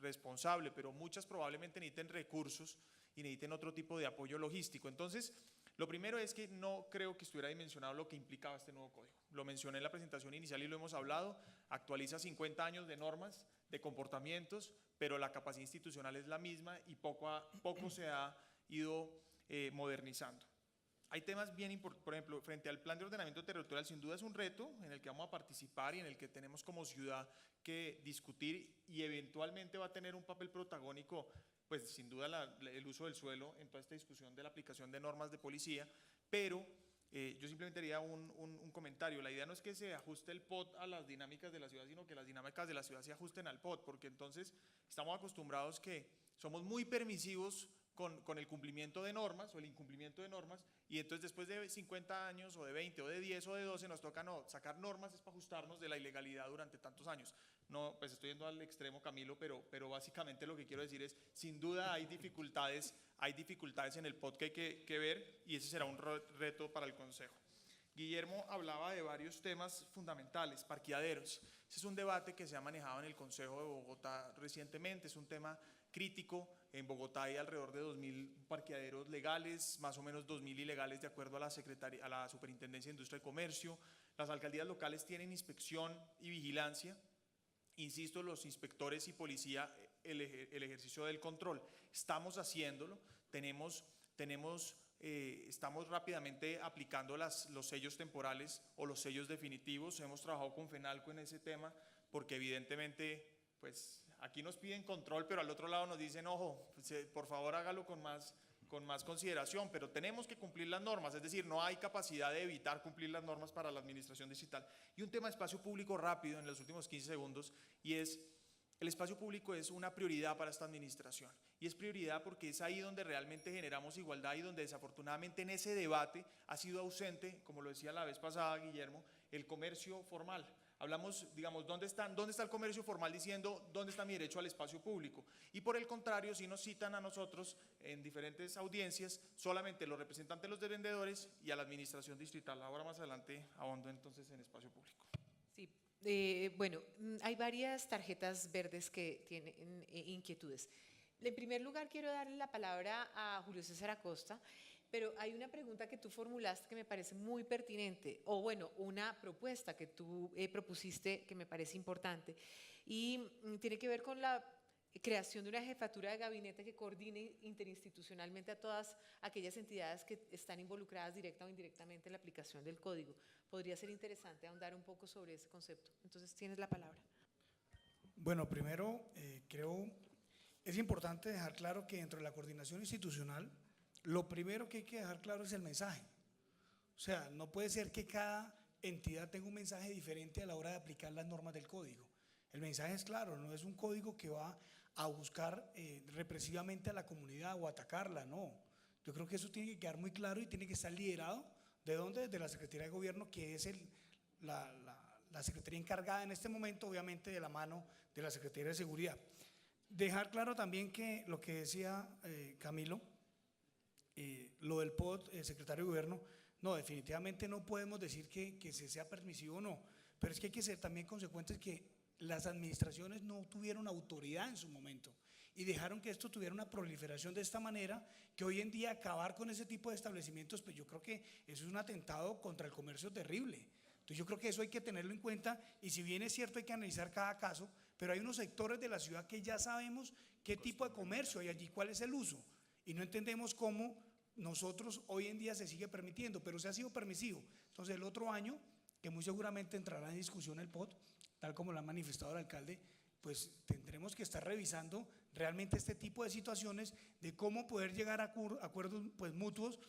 responsable, pero muchas probablemente necesiten recursos y necesiten otro tipo de apoyo logístico. Entonces, lo primero es que no creo que estuviera dimensionado lo que implicaba este nuevo código. Lo mencioné en la presentación inicial y lo hemos hablado, actualiza 50 años de normas, de comportamientos, pero la capacidad institucional es la misma y poco se ha ido modernizando. Hay temas bien importantes, por ejemplo, frente al plan de ordenamiento territorial, sin duda es un reto en el que vamos a participar y en el que tenemos como ciudad que discutir y eventualmente va a tener un papel protagónico, pues sin duda el uso del suelo en toda esta discusión de la aplicación de normas de policía, pero yo simplemente haría un comentario. La idea no es que se ajuste el POT a las dinámicas de la ciudad, sino que las dinámicas de la ciudad se ajusten al POT, porque entonces estamos acostumbrados que somos muy permisivos con el cumplimiento de normas o el incumplimiento de normas, y entonces después de 50 años o de 20 o de 10 o de 12 nos toca sacar normas es para ajustarnos de la ilegalidad durante tantos años. No, pues estoy yendo al extremo, Camilo, pero básicamente lo que quiero decir es, sin duda hay dificultades en el POT que hay que ver y ese será un reto para el Consejo. Guillermo hablaba de varios temas fundamentales, parqueaderos. Ese es un debate que se ha manejado en el Consejo de Bogotá recientemente, es un tema crítico. En Bogotá hay alrededor de 2.000 parqueaderos legales, más o menos 2.000 ilegales de acuerdo a la Superintendencia de Industria y Comercio. Las alcaldías locales tienen inspección y vigilancia. Insisto, los inspectores y policía, el ejercicio del control. Estamos haciéndolo, estamos rápidamente aplicando los sellos temporales o los sellos definitivos. Hemos trabajado con FENALCO en ese tema porque evidentemente, pues aquí nos piden control, pero al otro lado nos dicen, ojo, por favor hágalo con más consideración, pero tenemos que cumplir las normas, es decir, no hay capacidad de evitar cumplir las normas para la administración digital. Y un tema de espacio público rápido en los últimos 15 segundos, y es, el espacio público es una prioridad para esta administración, y es prioridad porque es ahí donde realmente generamos igualdad y donde desafortunadamente en ese debate ha sido ausente, como lo decía la vez pasada Guillermo, el comercio formal. Hablamos, digamos, ¿dónde está el comercio formal diciendo dónde está mi derecho al espacio público? Y por el contrario, si nos citan a nosotros en diferentes audiencias, solamente los representantes de los vendedores y a la administración distrital. Ahora más adelante ahondo entonces en espacio público.
Sí, bueno, hay varias tarjetas verdes que tienen inquietudes. En primer lugar, quiero darle la palabra a Julio César Acosta. Pero hay una pregunta que tú formulaste que me parece muy pertinente, o bueno, una propuesta que tú propusiste que me parece importante, y tiene que ver con la creación de una jefatura de gabinete que coordine interinstitucionalmente a todas aquellas entidades que están involucradas directa o indirectamente en la aplicación del código. Podría ser interesante ahondar un poco sobre ese concepto. Entonces, tienes la palabra.
Bueno, primero, creo es importante dejar claro que dentro de la coordinación institucional, lo primero que hay que dejar claro es el mensaje. O sea, no puede ser que cada entidad tenga un mensaje diferente a la hora de aplicar las normas del código. El mensaje es claro, no es un código que va a buscar represivamente a la comunidad o atacarla, no. Yo creo que eso tiene que quedar muy claro y tiene que estar liderado. ¿De dónde? Desde la Secretaría de Gobierno, que es la Secretaría encargada en este momento, obviamente de la mano de la Secretaría de Seguridad. Dejar claro también que lo que decía Camilo, lo del POT, secretario de Gobierno, no, definitivamente no podemos decir que se sea permisivo o no, pero es que hay que ser también consecuentes que las administraciones no tuvieron autoridad en su momento y dejaron que esto tuviera una proliferación de esta manera, que hoy en día acabar con ese tipo de establecimientos, pues yo creo que eso es un atentado contra el comercio terrible. Entonces yo creo que eso hay que tenerlo en cuenta, y si bien es cierto hay que analizar cada caso, pero hay unos sectores de la ciudad que ya sabemos qué tipo de comercio hay allí, cuál es el uso, y no entendemos cómo nosotros hoy en día se sigue permitiendo, pero se ha sido permisivo. Entonces el otro año, que muy seguramente entrará en discusión el POT, tal como lo ha manifestado el alcalde, pues tendremos que estar revisando realmente este tipo de situaciones, de cómo poder llegar a acuerdos pues mutuos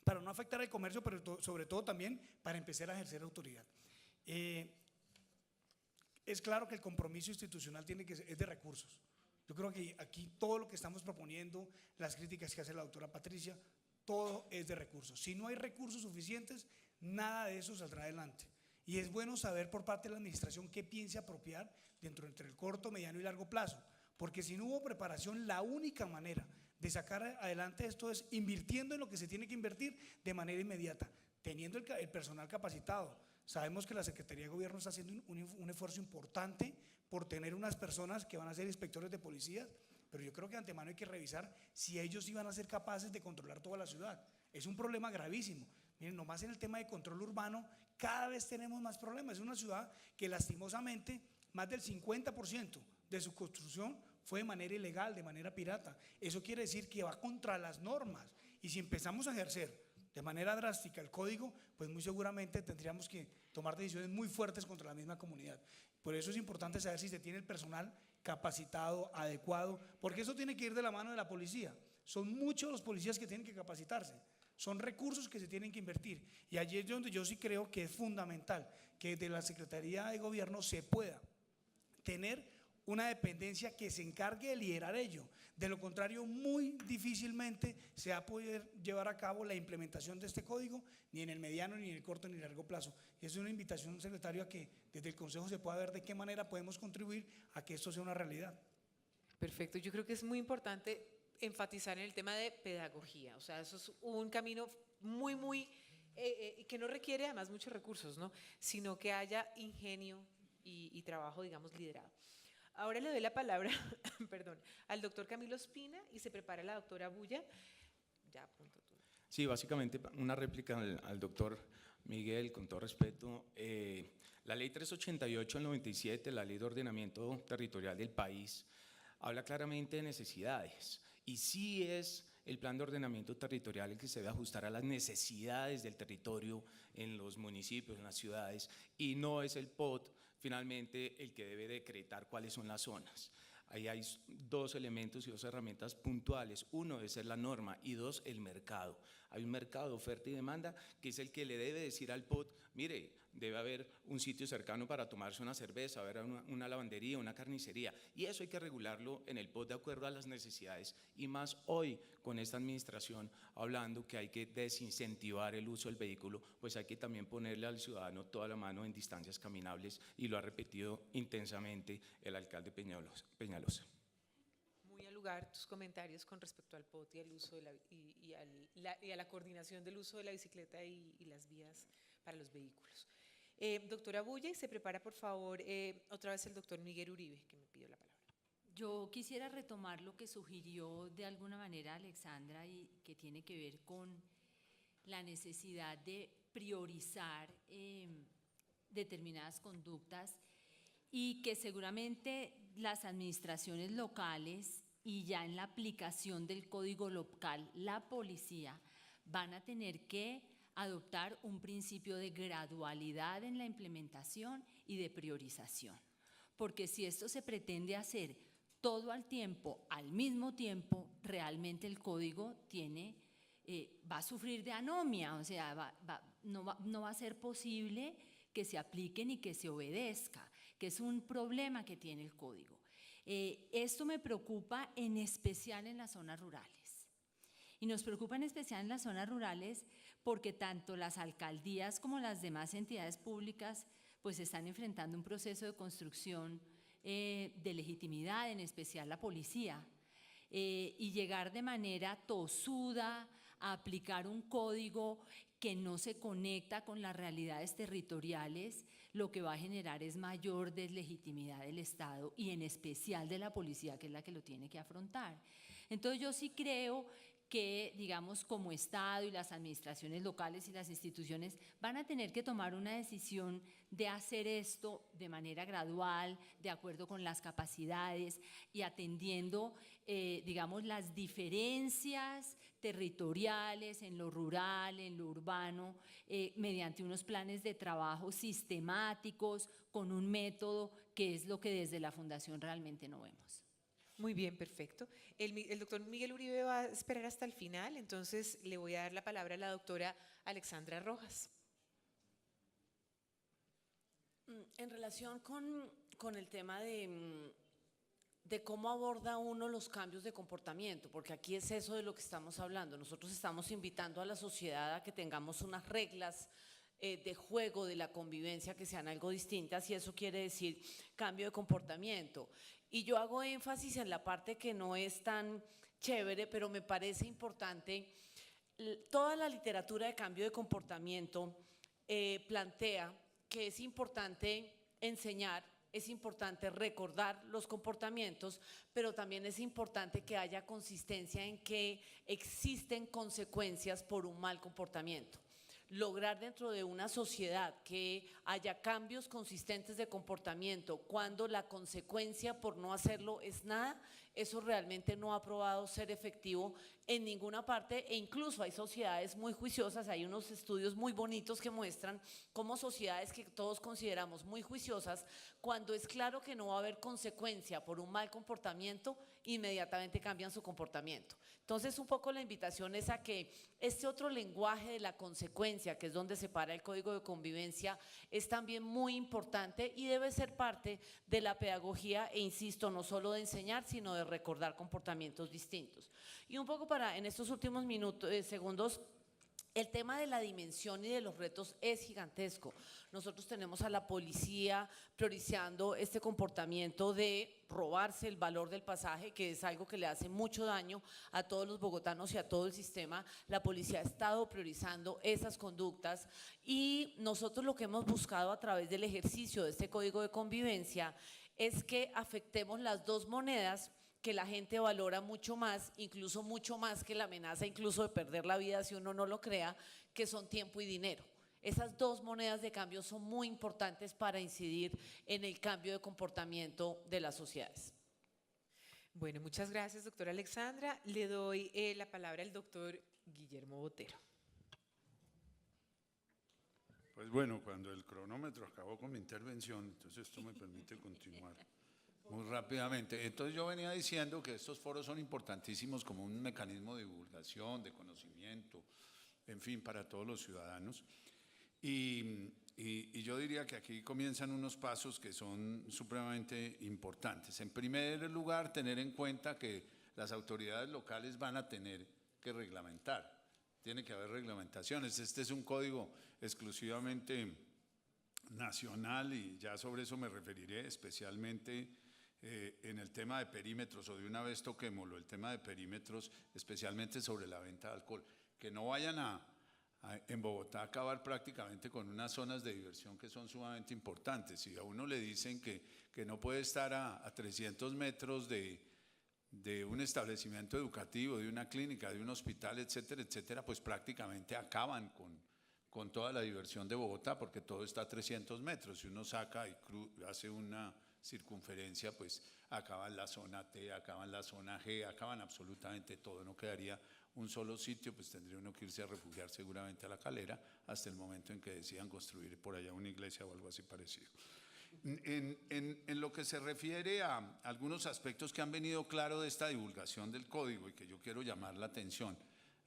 para no afectar al comercio, pero sobre todo también para empezar a ejercer autoridad. Es claro que el compromiso institucional es de recursos. Yo creo que aquí todo lo que estamos proponiendo, las críticas que hace la doctora Patricia, todo es de recursos. Si no hay recursos suficientes, nada de eso saldrá adelante. Y es bueno saber por parte de la administración qué piensa apropiar entre el corto, mediano y largo plazo, porque si no hubo preparación, la única manera de sacar adelante esto es invirtiendo en lo que se tiene que invertir de manera inmediata, teniendo el personal capacitado. Sabemos que la Secretaría de Gobierno está haciendo un esfuerzo importante por tener unas personas que van a ser inspectores de policías, pero yo creo que de antemano hay que revisar si ellos iban a ser capaces de controlar toda la ciudad. Es un problema gravísimo. Miren, nomás en el tema de control urbano cada vez tenemos más problemas. Es una ciudad que lastimosamente más del 50% de su construcción fue de manera ilegal, de manera pirata. Eso quiere decir que va contra las normas, y si empezamos a ejercer de manera drástica el código, pues muy seguramente tendríamos que tomar decisiones muy fuertes contra la misma comunidad. Por eso es importante saber si se tiene el personal capacitado, adecuado, porque eso tiene que ir de la mano de la policía. Son muchos los policías que tienen que capacitarse, son recursos que se tienen que invertir, y allí es donde yo sí creo que es fundamental que desde la Secretaría de Gobierno se pueda tener una dependencia que se encargue de liderar ello. De lo contrario, muy difícilmente se va a poder llevar a cabo la implementación de este código, ni en el mediano, ni en el corto, ni en el largo plazo. Y es una invitación, secretario, a que desde el Consejo se pueda ver de qué manera podemos contribuir a que esto sea una realidad.
Perfecto, yo creo que es muy importante enfatizar en el tema de pedagogía, o sea, eso es un camino muy, que no requiere además muchos recursos, ¿no? Sino que haya ingenio y trabajo, digamos, liderado. Ahora le doy la palabra perdón, al doctor Camilo Espina, y se prepara la doctora Bulla. Ya, pronto tú.
Sí, básicamente una réplica al doctor Miguel, con todo respeto. La ley 388 del 97, la ley de ordenamiento territorial del país, habla claramente de necesidades, y sí es el plan de ordenamiento territorial el que se debe ajustar a las necesidades del territorio en los municipios, en las ciudades, y no es el POT finalmente el que debe decretar cuáles son las zonas. Ahí hay dos elementos y dos herramientas puntuales. Uno debe ser la norma, y dos, el mercado. Hay un mercado de oferta y demanda que es el que le debe decir al POT, mire, debe haber un sitio cercano para tomarse una cerveza, haber una lavandería, una carnicería, y eso hay que regularlo en el POT de acuerdo a las necesidades, y más hoy con esta administración hablando que hay que desincentivar el uso del vehículo, pues hay que también ponerle al ciudadano toda la mano en distancias caminables, y lo ha repetido intensamente el alcalde Peñalosa.
Muy al lugar tus comentarios con respecto al POT y al uso y a la coordinación del uso de la bicicleta y las vías para los vehículos. Doctora Bulla, y se prepara por favor otra vez el doctor Miguel Uribe, que me pidió la palabra.
Yo quisiera retomar lo que sugirió de alguna manera Alexandra, y que tiene que ver con la necesidad de priorizar determinadas conductas, y que seguramente las administraciones locales, y ya en la aplicación del código local, la policía, van a tener que adoptar un principio de gradualidad en la implementación y de priorización. porque si esto se pretende hacer todo al tiempo, al mismo tiempo, realmente el código va a sufrir de anomia, o sea, no va a ser posible que se aplique ni que se obedezca, que es un problema que tiene el código. Esto me preocupa en especial en las zonas rurales. Y nos preocupa en especial en las zonas rurales porque tanto las alcaldías como las demás entidades públicas pues están enfrentando un proceso de construcción de legitimidad, en especial la policía, y llegar de manera tosuda a aplicar un código que no se conecta con las realidades territoriales, lo que va a generar es mayor deslegitimidad del Estado y en especial de la policía, que es la que lo tiene que afrontar. Entonces yo sí creo que, digamos, como Estado y las administraciones locales y las instituciones van a tener que tomar una decisión de hacer esto de manera gradual, de acuerdo con las capacidades y atendiendo, digamos, las diferencias territoriales en lo rural, en lo urbano, mediante unos planes de trabajo sistemáticos, con un método que es lo que desde la Fundación realmente no vemos.
Muy bien, perfecto. El doctor Miguel Uribe va a esperar hasta el final, entonces le voy a dar la palabra a la doctora Alexandra Rojas.
En relación con el tema de cómo aborda uno los cambios de comportamiento, porque aquí es eso de lo que estamos hablando. Nosotros estamos invitando a la sociedad a que tengamos unas reglas de juego de la convivencia que sean algo distintas, y eso quiere decir cambio de comportamiento. Y yo hago énfasis en la parte que no es tan chévere, pero me parece importante. Toda la literatura de cambio de comportamiento plantea que es importante enseñar, es importante recordar los comportamientos, pero también es importante que haya consistencia en que existen consecuencias por un mal comportamiento. Lograr dentro de una sociedad que haya cambios consistentes de comportamiento cuando la consecuencia por no hacerlo es nada, eso realmente no ha probado ser efectivo en ninguna parte, e incluso hay sociedades muy juiciosas, hay unos estudios muy bonitos que muestran cómo sociedades que todos consideramos muy juiciosas, cuando es claro que no va a haber consecuencia por un mal comportamiento, inmediatamente cambian su comportamiento. Entonces, un poco la invitación es a que este otro lenguaje de la consecuencia, que es donde se para el código de convivencia, es también muy importante y debe ser parte de la pedagogía, e insisto, no solo de enseñar, sino de recordar comportamientos distintos. Y un poco para, en estos últimos segundos, el tema de la dimensión y de los retos es gigantesco. Nosotros tenemos a la policía priorizando este comportamiento de robarse el valor del pasaje, que es algo que le hace mucho daño a todos los bogotanos y a todo el sistema. La policía ha estado priorizando esas conductas, y nosotros lo que hemos buscado a través del ejercicio de este código de convivencia es que afectemos las dos monedas que la gente valora mucho más, incluso mucho más que la amenaza incluso de perder la vida si uno no lo crea, que son tiempo y dinero. Esas dos monedas de cambio son muy importantes para incidir en el cambio de comportamiento de las sociedades.
Bueno, muchas gracias, doctora Alexandra. Le doy la palabra al doctor Guillermo Botero.
Pues bueno, cuando el cronómetro acabó con mi intervención, entonces esto me permite continuar muy rápidamente. Entonces yo venía diciendo que estos foros son importantísimos como un mecanismo de divulgación, de conocimiento, en fin, para todos los ciudadanos. Y yo diría que aquí comienzan unos pasos que son supremamente importantes. En primer lugar, tener en cuenta que las autoridades locales van a tener que reglamentar. Tiene que haber reglamentaciones. Este es un código exclusivamente nacional y ya sobre eso me referiré especialmente en el tema de perímetros, o de una vez toquémoslo, el tema de perímetros, especialmente sobre la venta de alcohol. Que no vayan en Bogotá a acabar prácticamente con unas zonas de diversión que son sumamente importantes. Si a uno le dicen que no puede estar a 300 metros de un establecimiento educativo, de una clínica, de un hospital, etcétera, etcétera, pues prácticamente acaban con toda la diversión de Bogotá, porque todo está a 300 metros. Si uno saca y hace una circunferencia, pues acaban la zona T, acaban la zona G, acaban absolutamente todo. No quedaría un solo sitio, pues tendría uno que irse a refugiar seguramente a La Calera hasta el momento en que decidan construir por allá una iglesia o algo así parecido. En lo que se refiere a algunos aspectos que han venido claro de esta divulgación del código y que yo quiero llamar la atención,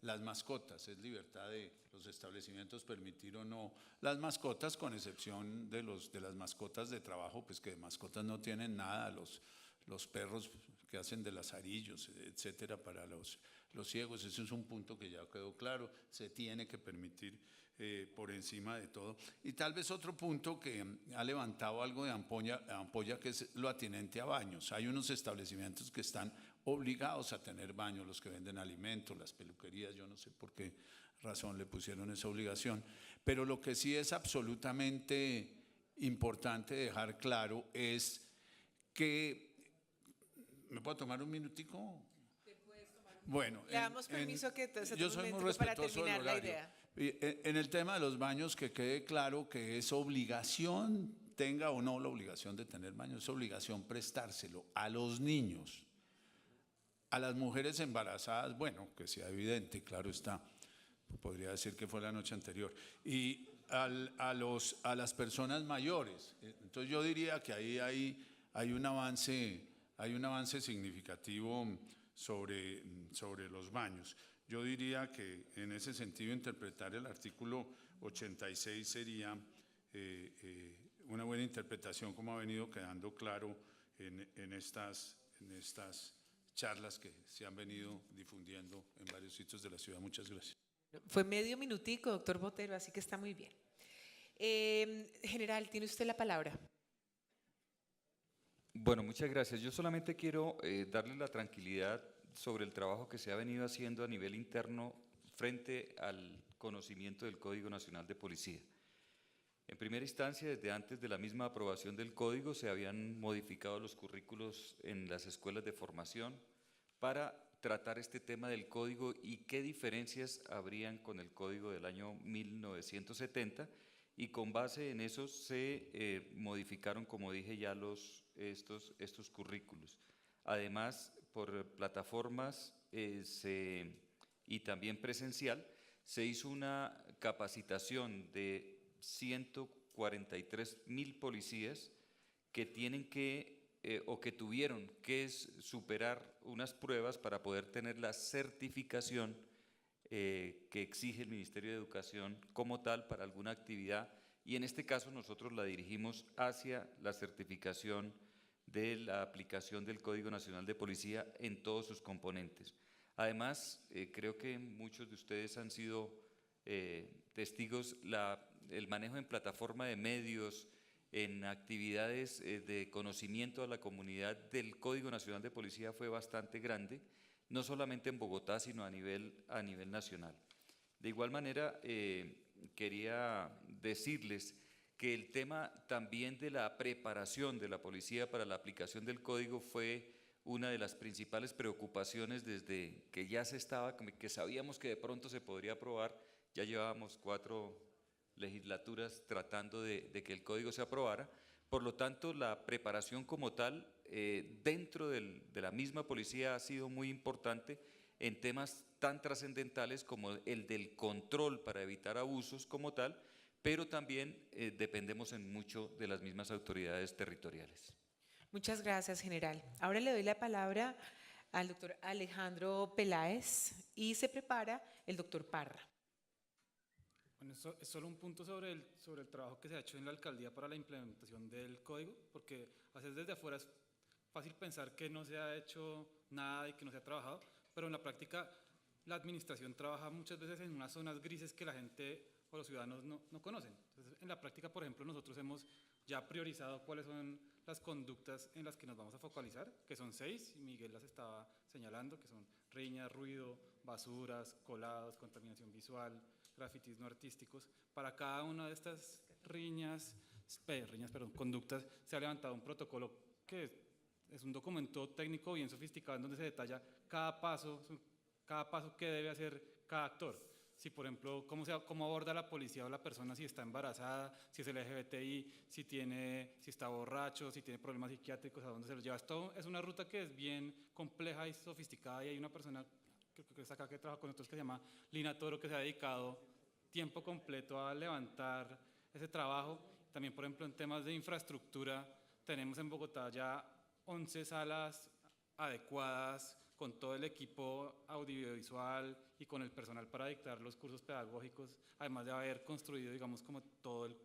las mascotas, es libertad de los establecimientos permitir o no las mascotas, con excepción de las mascotas de trabajo, pues que de mascotas no tienen nada, los perros que hacen de lazarillos, etcétera, para los ciegos. Ese es un punto que ya quedó claro, se tiene que permitir por encima de todo. Y tal vez otro punto que ha levantado algo de ampolla, que es lo atinente a baños. Hay unos establecimientos que están obligados a tener baños, los que venden alimentos, las peluquerías, yo no sé por qué razón le pusieron esa obligación, pero lo que sí es absolutamente importante dejar claro es que, ¿me puedo tomar un minutico? Bueno,
Le damos permiso que entonces
yo soy muy
para
respetuoso del
terminar la
horario.
idea.
En el tema de los baños, que quede claro que es obligación, tenga o no la obligación de tener baños, es obligación prestárselo a los niños, a las mujeres embarazadas, bueno, que sea evidente, claro está, podría decir que fue la noche anterior, y a las personas mayores. Entonces yo diría que ahí hay un avance significativo sobre los baños. Yo diría que en ese sentido interpretar el artículo 86 sería una buena interpretación, como ha venido quedando claro en estas charlas que se han venido difundiendo en varios sitios de la ciudad. Muchas gracias.
Fue medio minutico, doctor Botero, así que está muy bien. General, tiene usted la palabra.
Bueno, muchas gracias. Yo solamente quiero darles la tranquilidad sobre el trabajo que se ha venido haciendo a nivel interno frente al conocimiento del Código Nacional de Policía. En primera instancia, desde antes de la misma aprobación del Código, se habían modificado los currículos en las escuelas de formación para tratar este tema del Código y qué diferencias habrían con el Código del año 1970, y con base en eso se modificaron, como dije ya, estos currículos. Además, por plataformas y también presencial, se hizo una capacitación de 143.000 policías que tienen o que tuvieron que superar unas pruebas para poder tener la certificación que exige el Ministerio de Educación como tal para alguna actividad, y en este caso nosotros la dirigimos hacia la certificación de la aplicación del Código Nacional de Policía en todos sus componentes. Además, creo que muchos de ustedes han sido testigos, el manejo en plataforma de medios, en actividades de conocimiento a la comunidad del Código Nacional de Policía fue bastante grande, no solamente en Bogotá, sino a nivel nacional. De igual manera, quería decirles que el tema también de la preparación de la policía para la aplicación del código fue una de las principales preocupaciones desde que ya que sabíamos que de pronto se podría aprobar. Ya llevábamos 4 legislaturas tratando de que el código se aprobara. Por lo tanto, la preparación como tal dentro de la misma policía ha sido muy importante en temas tan trascendentales como el del control para evitar abusos como tal, pero también dependemos en mucho de las mismas autoridades territoriales.
Muchas gracias, general. Ahora le doy la palabra al doctor Alejandro Peláez y se prepara el doctor Parra.
Bueno, eso es solo un punto sobre el trabajo que se ha hecho en la alcaldía para la implementación del código, porque a veces desde afuera es fácil pensar que no se ha hecho nada y que no se ha trabajado, pero en la práctica la administración trabaja muchas veces en unas zonas grises que la gente o los ciudadanos no conocen. Entonces, en la práctica, por ejemplo, nosotros hemos ya priorizado cuáles son las conductas en las que nos vamos a focalizar, que son 6, y Miguel las estaba señalando, que son riñas, ruido, basuras, colados, contaminación visual, grafitis no artísticos. Para cada una de estas conductas se ha levantado un protocolo que es un documento técnico bien sofisticado en donde se detalla cada paso que debe hacer cada actor. Si, por ejemplo, cómo aborda la policía o la persona si está embarazada, si es LGBTI, si está borracho, si tiene problemas psiquiátricos, a dónde se los lleva. Esto es una ruta que es bien compleja y sofisticada, y hay una persona que está acá que trabaja con nosotros que se llama Lina Toro, que se ha dedicado tiempo completo a levantar ese trabajo, También, por ejemplo, en temas de infraestructura, tenemos en Bogotá ya 11 salas adecuadas con todo el equipo audiovisual y con el personal para dictar los cursos pedagógicos, además de haber construido, digamos, como todo el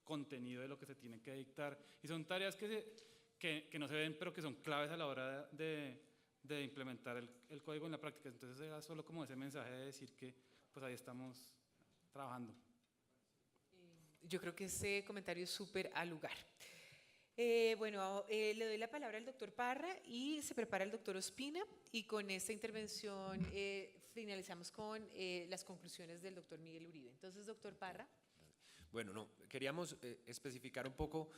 contenido de lo que se tiene que dictar. Y son tareas que no se ven, pero que son claves a la hora de implementar el código en la práctica. Entonces era solo como ese mensaje de decir que pues ahí estamos trabajando.
Yo creo que ese comentario es súper al lugar. Bueno, le doy la palabra al doctor Parra y se prepara el doctor Ospina, y con esta intervención finalizamos con las conclusiones del doctor Miguel Uribe. Entonces, doctor Parra.
Bueno, no, queríamos especificar un poco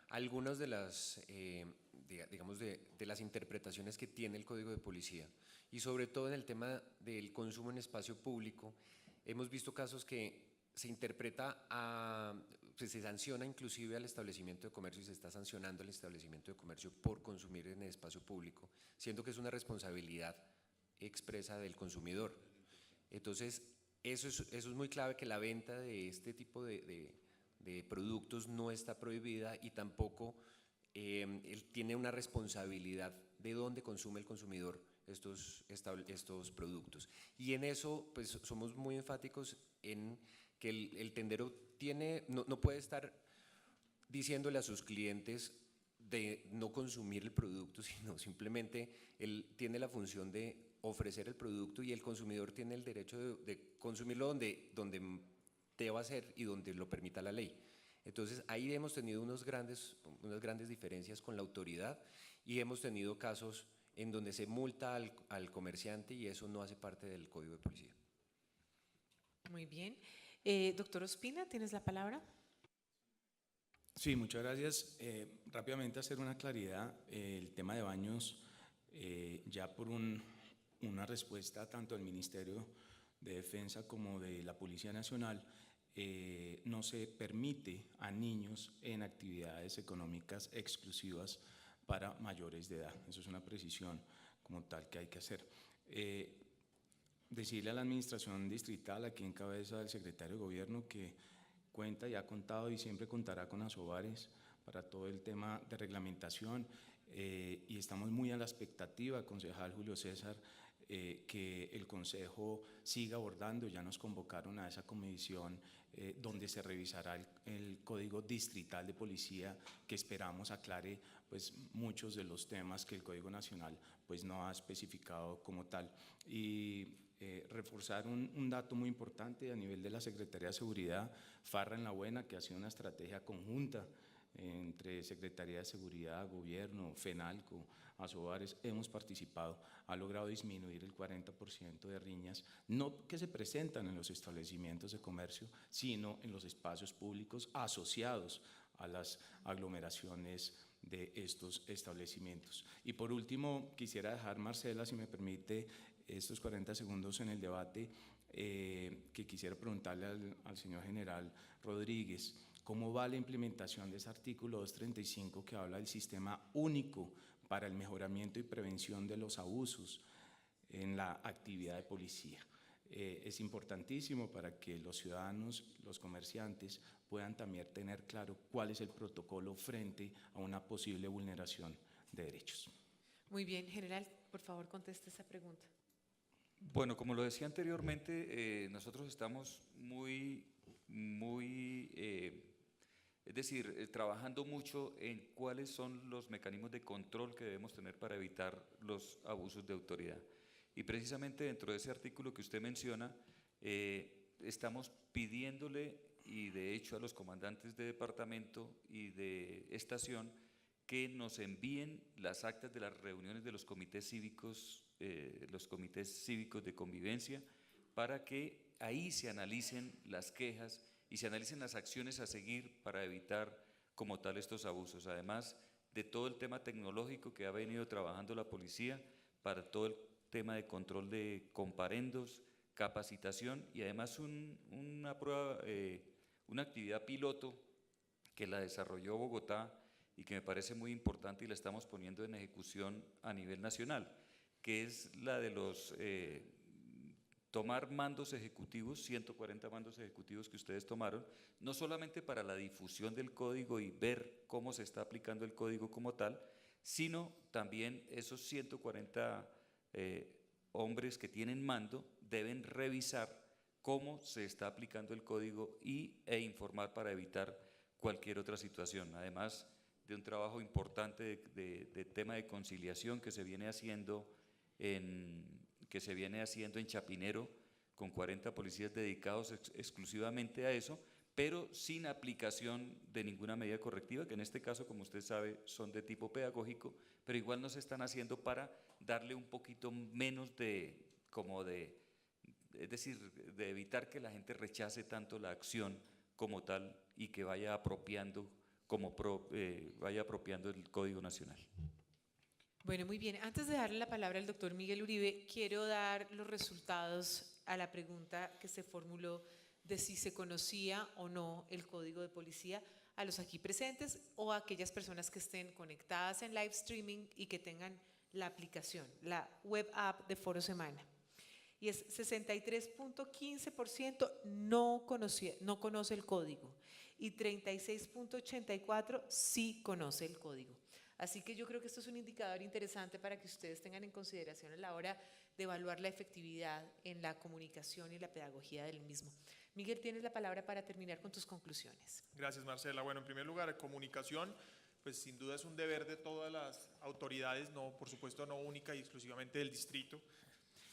algunas de las, digamos, de las interpretaciones que tiene el Código de Policía, y sobre todo en el tema del consumo en espacio público. Hemos visto casos que se interpreta pues se sanciona inclusive al establecimiento de comercio, y se está sancionando al establecimiento de comercio por consumir en el espacio público, siendo que es una responsabilidad expresa del consumidor. Entonces, eso es muy clave, que la venta de este tipo de productos no está prohibida, y tampoco él tiene una responsabilidad de dónde consume el consumidor estos productos. Y en eso pues somos muy enfáticos en que el tendero no puede estar diciéndole a sus clientes de no consumir el producto, sino simplemente él tiene la función de ofrecer el producto, y el consumidor tiene el derecho de consumirlo donde deba ser y donde lo permita la ley. Entonces ahí hemos tenido unas grandes diferencias con la autoridad, y hemos tenido casos en donde se multa al comerciante, y eso no hace parte del Código de Policía.
Muy bien. Doctor Ospina, ¿tienes la palabra?
Sí, muchas gracias. Rápidamente hacer una claridad. El tema de baños, ya por una respuesta tanto del Ministerio de Defensa como de la Policía Nacional, no se permite a niños en actividades económicas exclusivas para mayores de edad. Eso es una precisión como tal que hay que hacer. Decirle a la administración distrital, aquí en cabeza del secretario de Gobierno, que cuenta y ha contado y siempre contará con Asobares para todo el tema de reglamentación, y estamos muy a la expectativa, concejal Julio César, que el Consejo siga abordando. Ya nos convocaron a esa comisión donde se revisará el Código Distrital de Policía, que esperamos aclare pues muchos de los temas que el Código Nacional pues no ha especificado como tal. Y reforzar un dato muy importante a nivel de la Secretaría de Seguridad, Farra en la Buena, que ha sido una estrategia conjunta entre Secretaría de Seguridad, Gobierno, FENALCO, Asobares, hemos participado, ha logrado disminuir el 40% de riñas, no que se presentan en los establecimientos de comercio, sino en los espacios públicos asociados a las aglomeraciones de estos establecimientos. Y por último, quisiera dejar, Marcela, si me permite, estos 40 segundos en el debate, que quisiera preguntarle al señor general Rodríguez, ¿cómo va la implementación de ese artículo 235 que habla del sistema único para el mejoramiento y prevención de los abusos en la actividad de policía? Es importantísimo para que los ciudadanos, los comerciantes, puedan también tener claro cuál es el protocolo frente a una posible vulneración de derechos.
Muy bien, general, por favor, conteste esa pregunta.
Bueno, como lo decía anteriormente, nosotros estamos es decir, trabajando mucho en cuáles son los mecanismos de control que debemos tener para evitar los abusos de autoridad. Y precisamente dentro de ese artículo que usted menciona, estamos pidiéndole, y de hecho a los comandantes de departamento y de estación, que nos envíen las actas de las reuniones de los comités cívicos de convivencia, para que ahí se analicen las quejas y se analicen las acciones a seguir para evitar como tal estos abusos, además de todo el tema tecnológico que ha venido trabajando la policía para todo el tema de control de comparendos, capacitación, y además una actividad piloto que la desarrolló Bogotá y que me parece muy importante, y la estamos poniendo en ejecución a nivel nacional, que es la de los tomar mandos ejecutivos, 140 mandos ejecutivos que ustedes tomaron, no solamente para la difusión del código y ver cómo se está aplicando el código como tal, sino también esos 140 hombres que tienen mando deben revisar cómo se está aplicando el código e informar para evitar cualquier otra situación. Además de un trabajo importante de tema de conciliación que se viene haciendo en Chapinero, con 40 policías dedicados exclusivamente a eso, pero sin aplicación de ninguna medida correctiva, que en este caso, como usted sabe, son de tipo pedagógico, pero igual no se están haciendo para darle un poquito menos es decir, de evitar que la gente rechace tanto la acción como tal y que vaya apropiando el Código Nacional.
Bueno, muy bien. Antes de darle la palabra al doctor Miguel Uribe, quiero dar los resultados a la pregunta que se formuló de si se conocía o no el Código de Policía a los aquí presentes o a aquellas personas que estén conectadas en live streaming y que tengan la aplicación, la web app de Foro Semana. Y es 63.15% no conoce el código y 36.84% sí conoce el código. Así que yo creo que esto es un indicador interesante para que ustedes tengan en consideración a la hora de evaluar la efectividad en la comunicación y la pedagogía del mismo. Miguel, tienes la palabra para terminar con tus conclusiones.
Gracias, Marcela. Bueno, en primer lugar, comunicación, pues sin duda es un deber de todas las autoridades, no, por supuesto no única y exclusivamente del distrito.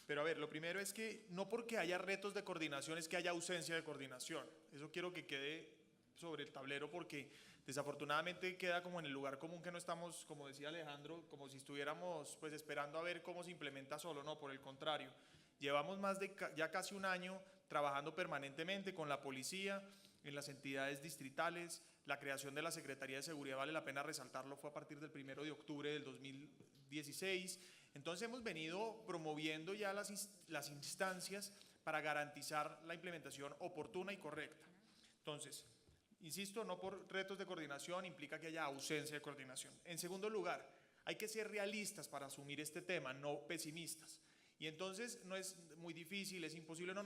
Pero a ver, lo primero es que no porque haya retos de coordinación es que haya ausencia de coordinación. Eso quiero que quede sobre el tablero porque desafortunadamente queda como en el lugar común que no estamos, como decía Alejandro, como si estuviéramos pues esperando a ver cómo se implementa solo. No, por el contrario. Llevamos ya casi un año trabajando permanentemente con la policía, en las entidades distritales. La creación de la Secretaría de Seguridad, vale la pena resaltarlo, fue a partir del 1 de octubre del 2016. Entonces hemos venido promoviendo ya las instancias para garantizar la implementación oportuna y correcta. Entonces, insisto, no por retos de coordinación implica que haya ausencia de coordinación. En segundo lugar, hay que ser realistas para asumir este tema, no pesimistas. Y entonces no es muy difícil, es imposible, no.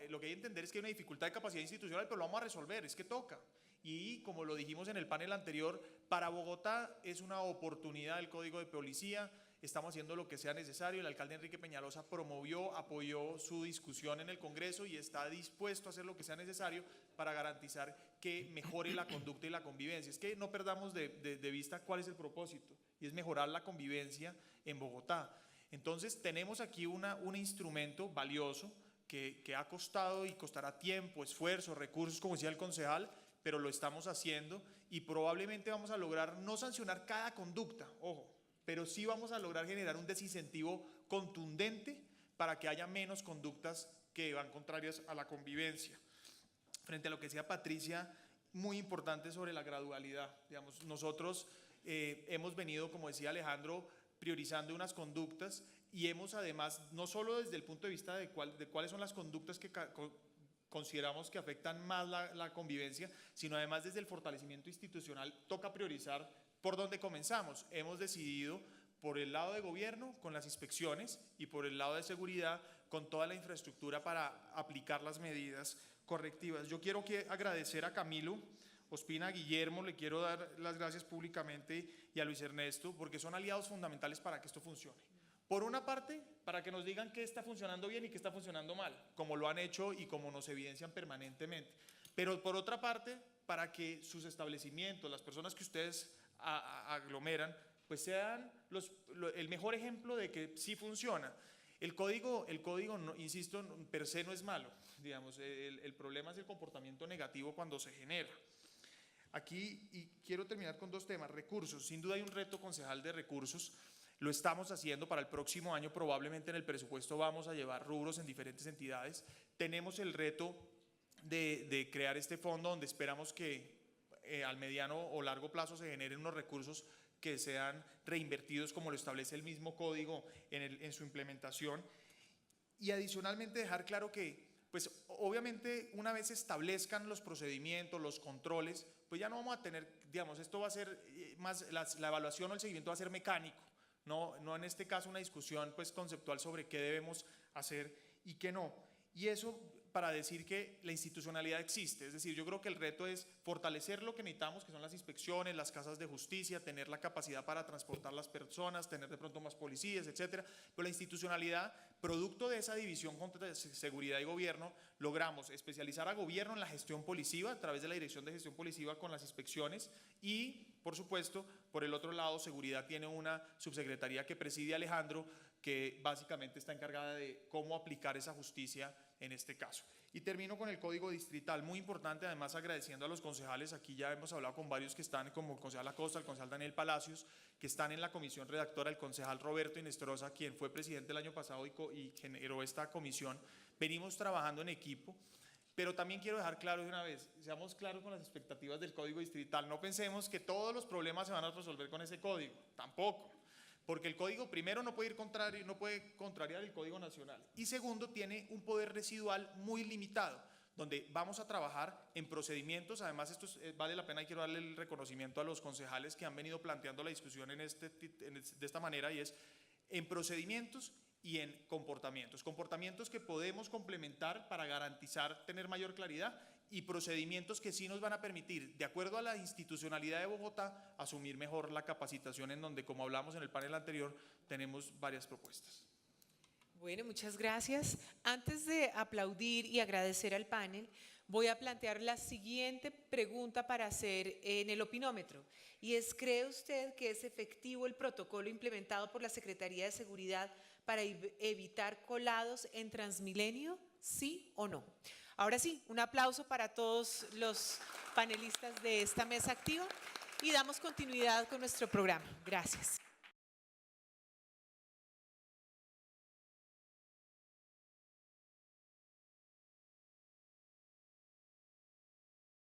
Lo que hay que entender es que hay una dificultad de capacidad institucional, pero lo vamos a resolver, es que toca. Y como lo dijimos en el panel anterior, para Bogotá es una oportunidad el Código de Policía. Estamos haciendo lo que sea necesario. El alcalde Enrique Peñalosa apoyó su discusión en el Congreso y está dispuesto a hacer lo que sea necesario para garantizar que mejore la conducta y la convivencia. Es que no perdamos de vista cuál es el propósito, y es mejorar la convivencia en Bogotá. Entonces tenemos aquí un instrumento valioso que ha costado y costará tiempo, esfuerzo, recursos, como decía el concejal, pero lo estamos haciendo y probablemente vamos a lograr no sancionar cada conducta, ojo, pero sí vamos a lograr generar un desincentivo contundente para que haya menos conductas que van contrarias a la convivencia. Frente a lo que decía Patricia, muy importante sobre la gradualidad. Digamos, nosotros hemos venido, como decía Alejandro, priorizando unas conductas y hemos además, no solo desde el punto de vista de cuáles son las conductas que consideramos que afectan más la convivencia, sino además desde el fortalecimiento institucional toca priorizar por dónde comenzamos. Hemos decidido por el lado de gobierno con las inspecciones y por el lado de seguridad con toda la infraestructura para aplicar las medidas correctivas. Yo quiero agradecer a Camilo Ospina, a Guillermo, le quiero dar las gracias públicamente y a Luis Ernesto porque son aliados fundamentales para que esto funcione. Por una parte, para que nos digan qué está funcionando bien y qué está funcionando mal, como lo han hecho y como nos evidencian permanentemente. Pero por otra parte, para que sus establecimientos, las personas que ustedes aglomeran, pues sean el mejor ejemplo de que sí funciona. El código no, insisto, per se no es malo, digamos, el problema es el comportamiento negativo cuando se genera. Aquí, y quiero terminar con dos temas, recursos, sin duda hay un reto concejal de recursos, lo estamos haciendo para el próximo año, probablemente en el presupuesto vamos a llevar rubros en diferentes entidades, tenemos el reto de crear este fondo donde esperamos que al mediano o largo plazo se generen unos recursos que sean reinvertidos como lo establece el mismo código en su implementación. Y adicionalmente dejar claro que, pues obviamente una vez se establezcan los procedimientos, los controles, pues ya no vamos a tener, digamos, esto va a ser más, la evaluación o el seguimiento va a ser mecánico, no en este caso una discusión pues conceptual sobre qué debemos hacer y qué no. y eso para decir que la institucionalidad existe. Es decir, yo creo que el reto es fortalecer lo que necesitamos, que son las inspecciones, las casas de justicia, tener la capacidad para transportar las personas, tener de pronto más policías, etcétera. Pero la institucionalidad, producto de esa división contra seguridad y gobierno, logramos especializar a gobierno en la gestión policiva a través de la Dirección de Gestión Policiva con las inspecciones y, por supuesto, por el otro lado, seguridad tiene una subsecretaría que preside Alejandro, que básicamente está encargada de cómo aplicar esa justicia en este caso. Y termino con el código distrital, muy importante, además agradeciendo a los concejales, aquí ya hemos hablado con varios que están, como el concejal Acosta, el concejal Daniel Palacios, que están en la comisión redactora, el concejal Roberto Inestrosa, quien fue presidente el año pasado y generó esta comisión. Venimos trabajando en equipo, pero también quiero dejar claro de una vez, seamos claros con las expectativas del código distrital, no pensemos que todos los problemas se van a resolver con ese código, tampoco. Porque el código, primero, no puede contrariar el código nacional, y segundo, tiene un poder residual muy limitado, donde vamos a trabajar en procedimientos. Además, esto vale la pena y quiero darle el reconocimiento a los concejales que han venido planteando la discusión de esta manera, y es en procedimientos y en comportamientos que podemos complementar para garantizar tener mayor claridad, y procedimientos que sí nos van a permitir, de acuerdo a la institucionalidad de Bogotá, asumir mejor la capacitación, en donde, como hablamos en el panel anterior, tenemos varias propuestas.
Bueno, muchas gracias. Antes de aplaudir y agradecer al panel, voy a plantear la siguiente pregunta para hacer en el opinómetro, y es: ¿cree usted que es efectivo el protocolo implementado por la Secretaría de Seguridad para evitar colados en Transmilenio? ¿Sí o no? Ahora sí, un aplauso para todos los panelistas de esta mesa activa y damos continuidad con nuestro programa. Gracias.